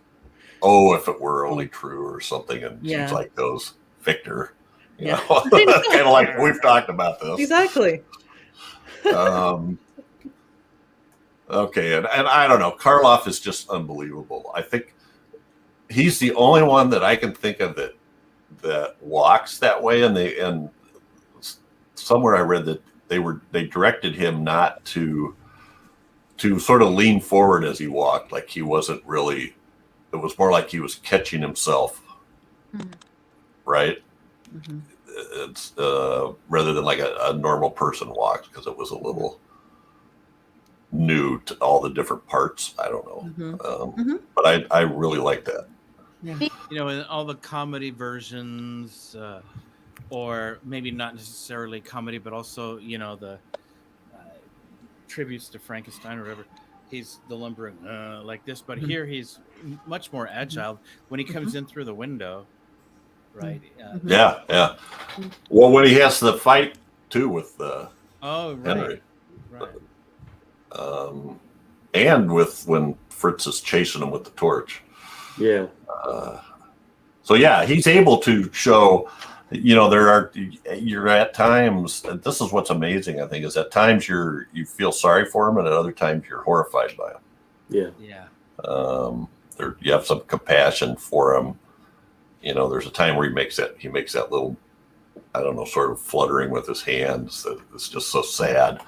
Oh, if it were only true or something. And she's like those, Victor. You know, kind of like we've talked about this. Exactly. Okay, and I don't know. Karloff is just unbelievable. I think he's the only one that I can think of that walks that way. And somewhere I read that they directed him not to sort of lean forward as he walked, like he wasn't really. It was more like he was catching himself, right? Mm-hmm. It's rather than like a normal person walks, because it was a little new to all the different parts. I don't know, but I really like that. Yeah. You know, in all the comedy versions, or maybe not necessarily comedy, but also, you know, the tributes to Frankenstein or whatever. He's the lumbering like this, but here he's much more agile when he comes in through the window, right? Yeah. Well, when he has the fight too with Henry, and with when Fritz is chasing him with the torch. Yeah. So yeah, he's able to show. You know, you're at times, and this is what's amazing, I think, is at times you feel sorry for him, and at other times you're horrified by him. Yeah. You have some compassion for him. You know, there's a time where he makes that little, I don't know, sort of fluttering with his hands that it's just so sad.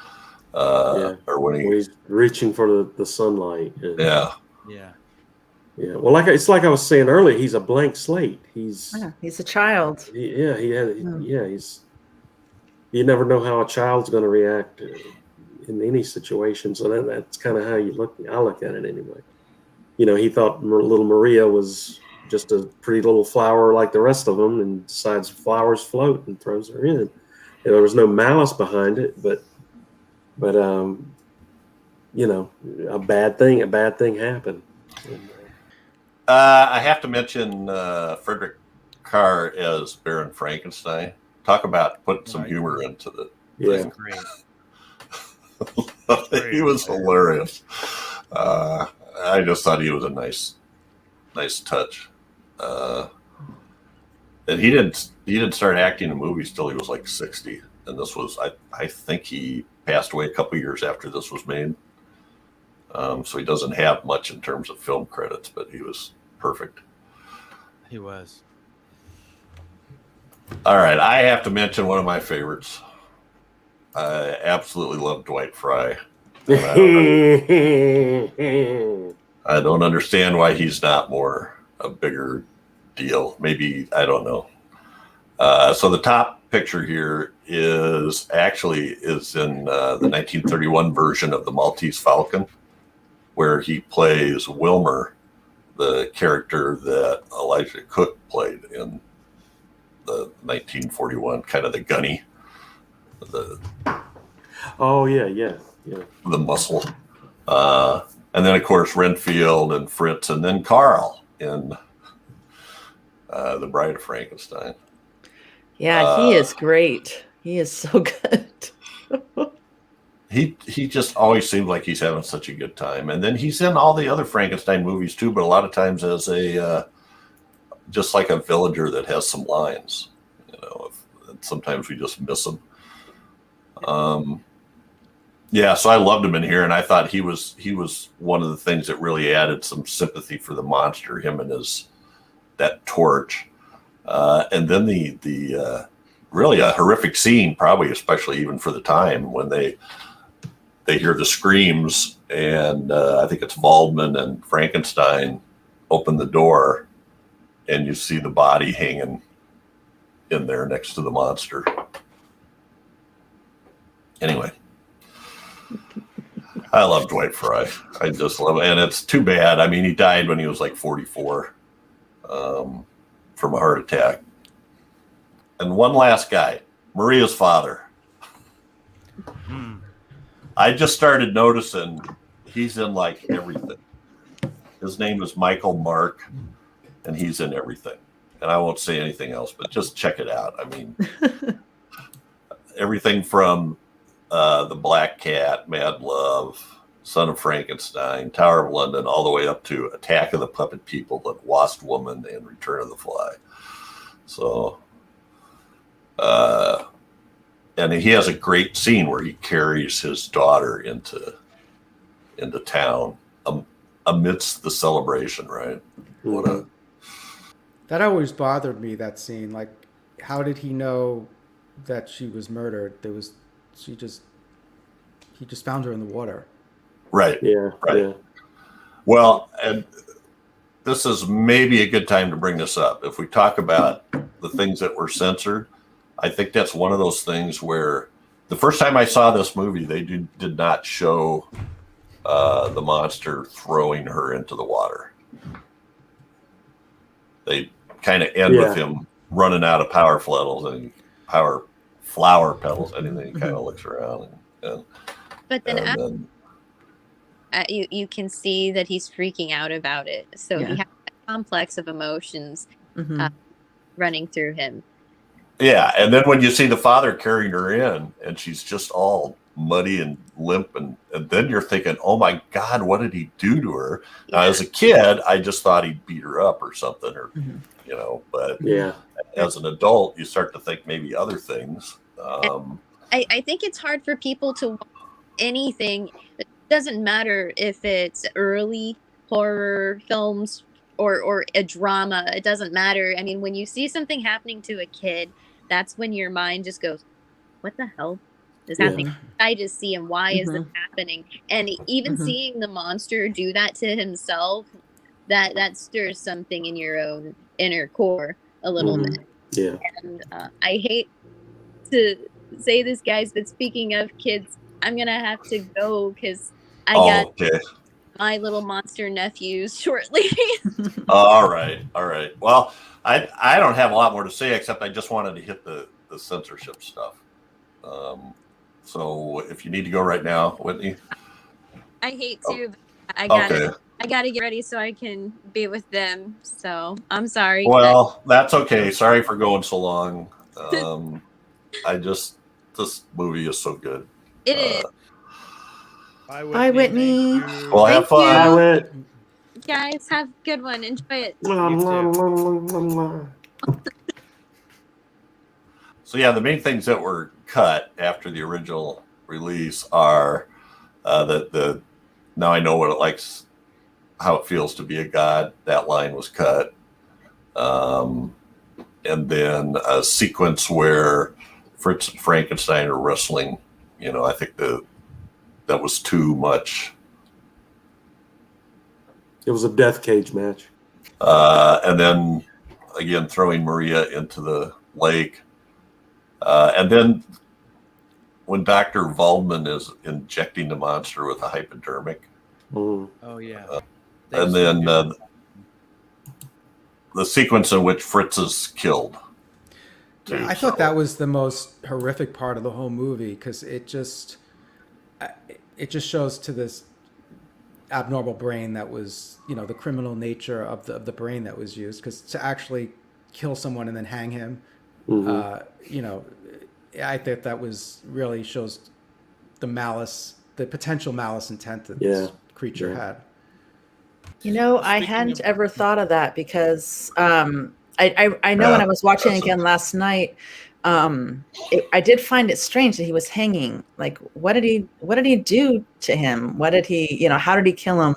Or when he's reaching for the sunlight. Yeah. Well, it's like I was saying earlier, he's a blank slate. He's a child. You never know how a child's going to react in any situation. So that's kind of how I look at it anyway. You know, he thought little Maria was just a pretty little flower like the rest of them, and decides flowers float and throws her in. And there was no malice behind it, but you know, a bad thing happened. And, I have to mention Frederick Carr as Baron Frankenstein. Talk about putting some humor into the thing. Great. He was hilarious. I just thought he was a nice touch. And he didn't start acting in movies till he was like 60, and this was I think he passed away a couple years after this was made. So he doesn't have much in terms of film credits, but he was perfect. He was. All right, I have to mention one of my favorites. I absolutely love Dwight Fry. I don't understand why he's not a bigger deal. Maybe, I don't know. So the top picture here is in the 1931 version of the Maltese Falcon, where he plays Wilmer, the character that Elijah Cook played in the 1941, kind of the gunny, the muscle. And then, of course, Renfield and Fritz, and then Carl in The Bride of Frankenstein. Yeah, he is great. He is so good. He just always seems like he's having such a good time. And then he's in all the other Frankenstein movies too, but a lot of times as just like a villager that has some lines. You know, sometimes we just miss them. So I loved him in here, and I thought he was one of the things that really added some sympathy for the monster, him and that torch. And then the really a horrific scene, probably especially even for the time, when they hear the screams, and I think it's Waldman and Frankenstein open the door, and you see the body hanging in there next to the monster. Anyway, I love Dwight Fry. I just love it. And it's too bad. I mean, he died when he was like 44 from a heart attack. And one last guy, Maria's father. I just started noticing he's in like everything. His name is Michael Mark, and he's in everything. And I won't say anything else, but just check it out. I mean, everything from The Black Cat, Mad Love, Son of Frankenstein, Tower of London, all the way up to Attack of the Puppet People, The Wasp Woman, and Return of the Fly. So, and he has a great scene where he carries his daughter into into town amidst the celebration, right? What a That always bothered me, that scene. Like, how did he know that she was murdered? He just found her in the water. right. Yeah. Right. Yeah. Well, and this is maybe a good time to bring this up. If we talk about the things that were censored, I think that's one of those things where the first time I saw this movie, they did not show the monster throwing her into the water. They kind of end with him running out of power flannels and flower petals, anything. He kind of looks around. But then you can see that he's freaking out about it. So he has a complex of emotions running through him. Yeah, and then when you see the father carrying her in, and she's just all muddy and limp, and then you're thinking, oh my God, what did he do to her? Now, as a kid, I just thought he'd beat her up or something, or but as an adult, you start to think maybe other things. I think it's hard for people to watch anything. It doesn't matter if it's early horror films or a drama. It doesn't matter. I mean, when you see something happening to a kid, that's when your mind just goes, what the hell is happening? I just see him. Why is this happening? And even seeing the monster do that to himself, that stirs something in your own inner core a little bit. Yeah. And I hate to say this, guys, but speaking of kids, I'm gonna have to go because I got my little monster nephews shortly. All right. Well, I don't have a lot more to say, except I just wanted to hit the censorship stuff. So if you need to go right now, Whitney. I hate to, but I gotta get ready so I can be with them. So I'm sorry. Well, that's okay. Sorry for going so long. This movie is so good. It is. Bye, Whitney. Well, have fun. Bye, Whit. Guys, have a good one. Enjoy it. So yeah, the main things that were cut after the original release are that now I know what it likes, how it feels to be a god. That line was cut, and then a sequence where Fritz and Frankenstein are wrestling. I think that was too much. It was a death cage match. And then again, throwing Maria into the lake. And then when Dr. Waldman is injecting the monster with a hypodermic. Oh, yeah. And then the sequence in which Fritz is killed. I thought that was the most horrific part of the whole movie, because it just shows to this abnormal brain that was, the criminal nature of the brain that was used, because to actually kill someone and then hang him, I think that was really shows the malice, the potential malice intent that this creature had. I hadn't ever thought of that, because I know when I was watching again last night, I did find it strange that he was hanging. Like, what did he do to him? What did he, how did he kill him?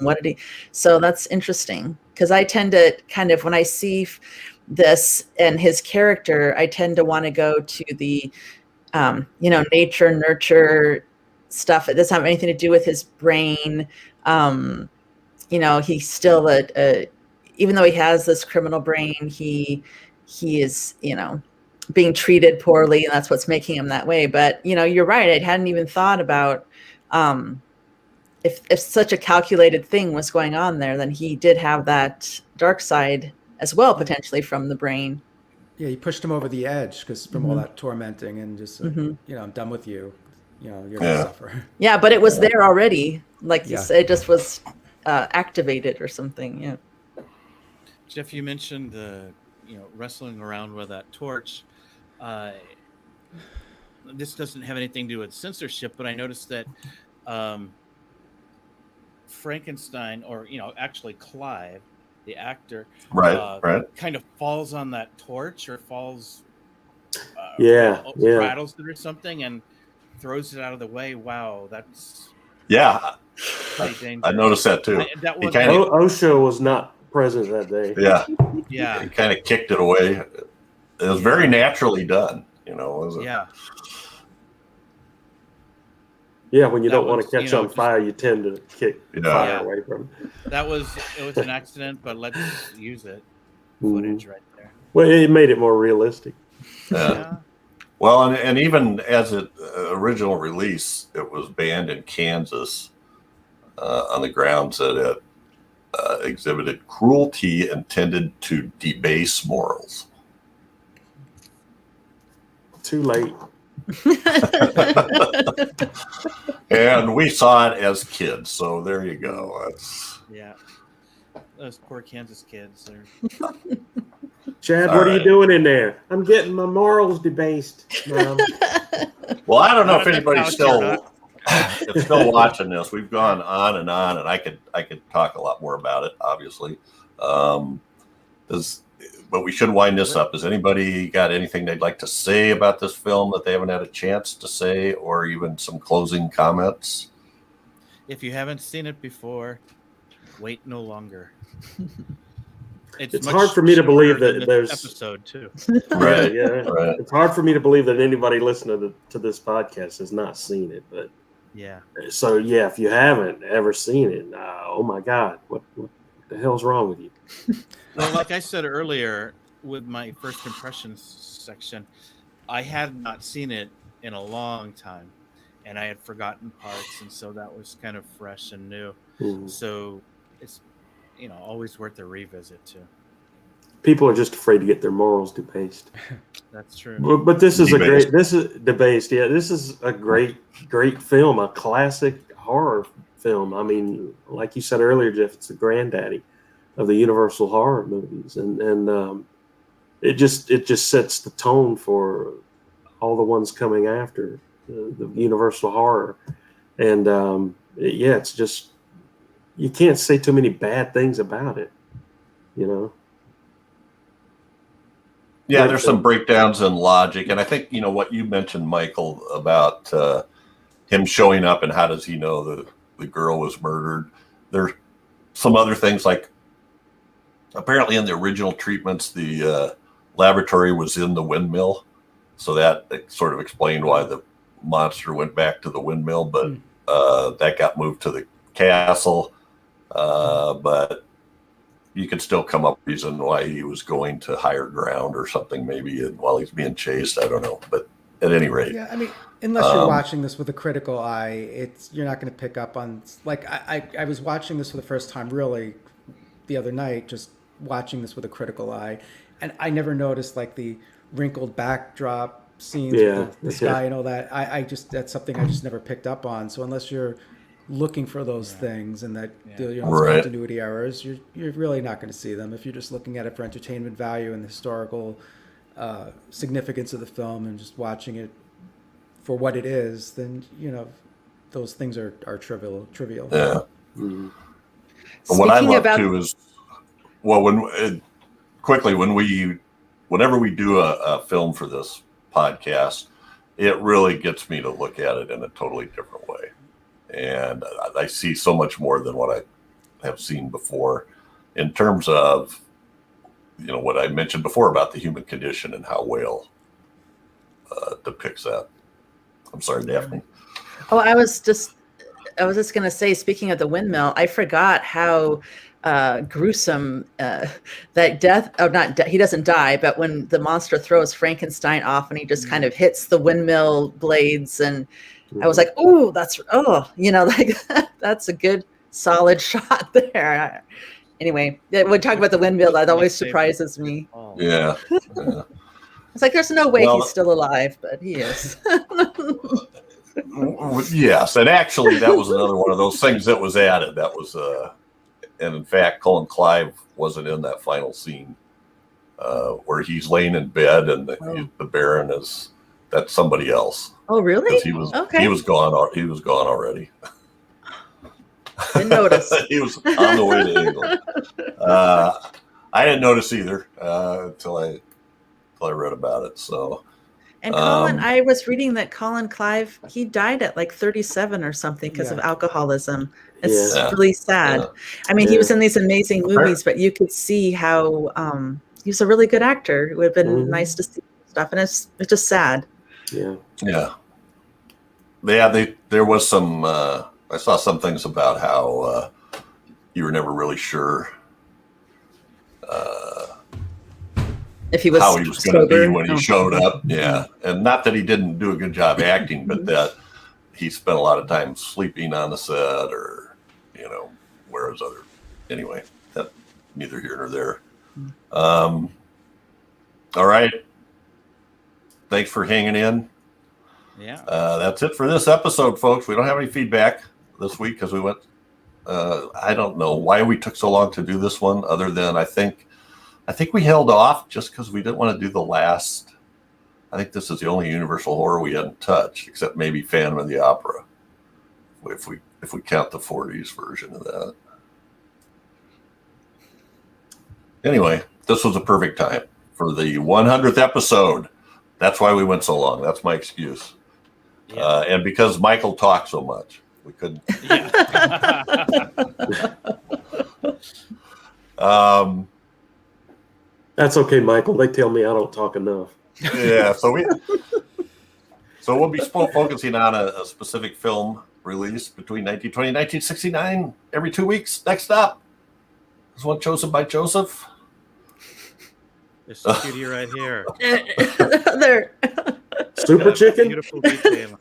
So that's interesting, because I tend to kind of, when I see this and his character, I tend to want to go to the, nature, nurture stuff. It doesn't have anything to do with his brain. He's still even though he has this criminal brain, he is, being treated poorly, and that's what's making him that way. But, you're right. I hadn't even thought about, if such a calculated thing was going on there, then he did have that dark side as well, potentially from the brain. Yeah, he pushed him over the edge because from all that tormenting, and just, I'm done with you. You're going to suffer. Yeah, but it was there already. Like you said, it just was activated or something. Yeah. Jeff, you mentioned the, wrestling around with that torch. This doesn't have anything to do with censorship, but I noticed that Frankenstein, or actually Clive, the actor, kind of falls on that torch, or falls, rattles it or something, and throws it out of the way. Wow, that's pretty dangerous. I noticed that too. That He was, kinda- Osho was not present that day. Yeah, yeah, he kind of kicked it away. It was very naturally done, you know. It was yeah. Yeah, when you That don't want was, to catch you know, on just- fire, you tend to kick Yeah. fire Yeah. away from it. It was an accident, but let's use it. Mhm. Footage right there. Well, it made it more realistic. Yeah. Well, and even as it original release, it was banned in Kansas on the grounds that it exhibited cruelty intended to debase morals. Too late. And we saw it as kids, so there you go. That's Yeah. Those poor Kansas kids. They're Chad, All what are you right. doing in there? I'm getting my morals debased, Mom. well. I don't know Not if at that anybody's couch, still you're is still watching this. We've gone on, and I could talk a lot more about it, obviously. But we should wind this up. Has anybody got anything they'd like to say about this film that they haven't had a chance to say, or even some closing comments? if you haven't seen it before, wait no longer. It's much hard for me to believe shorter that than there's- this episode too. Right. Yeah. Right. It's hard for me to believe that anybody listening to this podcast has not seen it. But Yeah. so yeah, if you haven't ever seen it, oh my God, what the hell's wrong with you? Well, like I said earlier, with my first impressions section, I had not seen it in a long time, and I had forgotten parts, and so that was kind of fresh and new. Mhm. So it's always worth a revisit too. People are just afraid to get their morals debased. That's true. But this is Debased. this is debased. Yeah, this is a great film, a classic horror film. I mean, like you said earlier, Jeff, it's the granddaddy of the Universal horror movies, and it just sets the tone for all the ones coming after the Universal horror. And it's just, you can't say too many bad things about it, you know. Yeah, there's some breakdowns in logic, and I think what you mentioned, Michael, about him showing up and how does he know the girl was murdered. There's some other things, like apparently in the original treatments, the laboratory was in the windmill, so that sort of explained why the monster went back to the windmill, but that got moved to the castle. But you could still come up with a reason why he was going to higher ground or something, maybe while he's being chased. I don't know. But at any rate. Yeah, I mean, unless you're watching this with a critical eye, you're not going to pick up on, like, I was watching this for the first time really the other night, just watching this with a critical eye. And I never noticed like the wrinkled backdrop scenes with the sky and all that. That's something I just never picked up on. So unless you're looking for those things and that continuity errors, you're really not going to see them. If you're just looking at it for entertainment value and the historical significance of the film and just watching it for what it is, then those things are trivial. Yeah. Mm-hmm. What I love too is, well, whenever we do a film for this podcast, it really gets me to look at it in a totally different way. And I see so much more than what I have seen before in terms of, what I mentioned before about the human condition and how Whale depicts that. I'm sorry, Daphne. Oh, I was just going to say, speaking of the windmill, I forgot how gruesome that death. Oh, he doesn't die, but when the monster throws Frankenstein off and he just kind of hits the windmill blades, and I was like, oh, that's that's a good solid shot there. Anyway, when we talk about the windmill, that always surprises me. Yeah. It's like, there's no way he's still alive, but he is. Yes, and actually that was another one of those things that was added. That was and in fact, Colin Clive wasn't in that final scene where he's laying in bed and the Baron that's somebody else. Oh, really? He was okay. He was gone. He was gone already. Didn't notice. He was on the way to England. I didn't notice either until I read about it. So. And Colin, I was reading that Colin Clive, he died at like 37 or something because of alcoholism. It's Yeah. really sad. Yeah. I mean, he Yeah. was in these amazing movies, but you could see how he was a really good actor. It would have been nice to see stuff, and it's just sad. Yeah. Yeah. There was some, I saw some things about how you were never really sure If he was how he was going to be when he sober. showed up. Yeah. And not that he didn't do a good job acting, but that he spent a lot of time sleeping on the set or, whereas anyway, that neither here nor there. All right. Thanks for hanging in. Yeah. That's it for this episode, folks. We don't have any feedback this week because we went, I don't know why we took so long to do this one, other than I think we held off just because we didn't want to do the last. I think this is the only Universal horror we hadn't touched, except maybe Phantom of the Opera, if we count the 40s version of that. Anyway, this was a perfect time for the 100th episode. That's why we went so long. That's my excuse. Yeah. And because Michael talked so much, we couldn't. Yeah. That's okay, Michael. They tell me I don't talk enough. Yeah, so we'll be focusing on a specific film release between 1920 and 1969 every 2 weeks. Next up is one chosen by Joseph. This cutie right here. There. Super Chicken? Beautiful detail.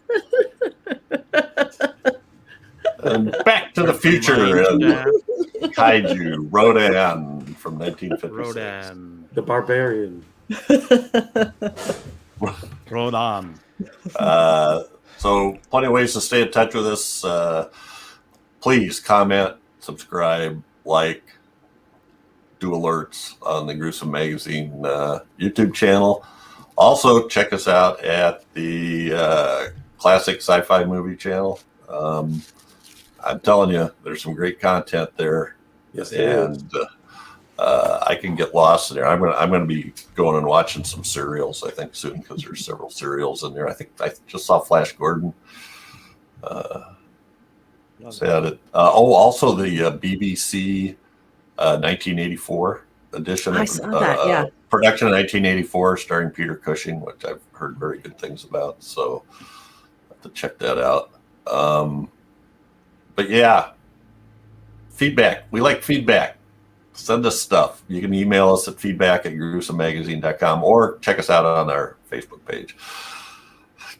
And Back to the Future and Kaiju, Rodan from 1956. Rodan. The Barbarian. Rodan. So plenty of ways to stay in touch with us. Please comment, subscribe, like, do alerts on the Gruesome Magazine YouTube channel. Also, check us out at the Classic Sci-Fi Movie Channel. I'm telling you, there's some great content there. Yes, there is. And I can get lost in there. I'm gonna be going and watching some serials, I think, soon, because there's several serials in there. I think I just saw Flash Gordon. Also the BBC 1984 edition. I saw that, yeah. Production of 1984, starring Peter Cushing, which I've heard very good things about. So I have to check that out. But yeah, feedback. We like feedback. Send us stuff. You can email us at feedback@gruesomemagazine.com or check us out on our Facebook page.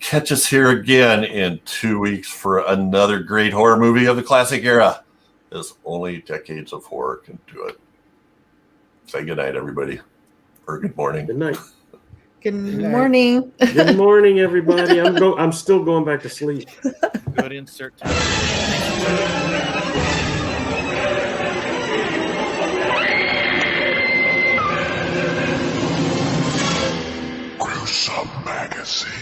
Catch us here again in 2 weeks for another great horror movie of the classic era, as only decades of horror can do it. Say goodnight, everybody. Or good morning. Good night. Good morning. Good morning, everybody. I'm still going back to sleep. Good insert time. Gruesome Magazine.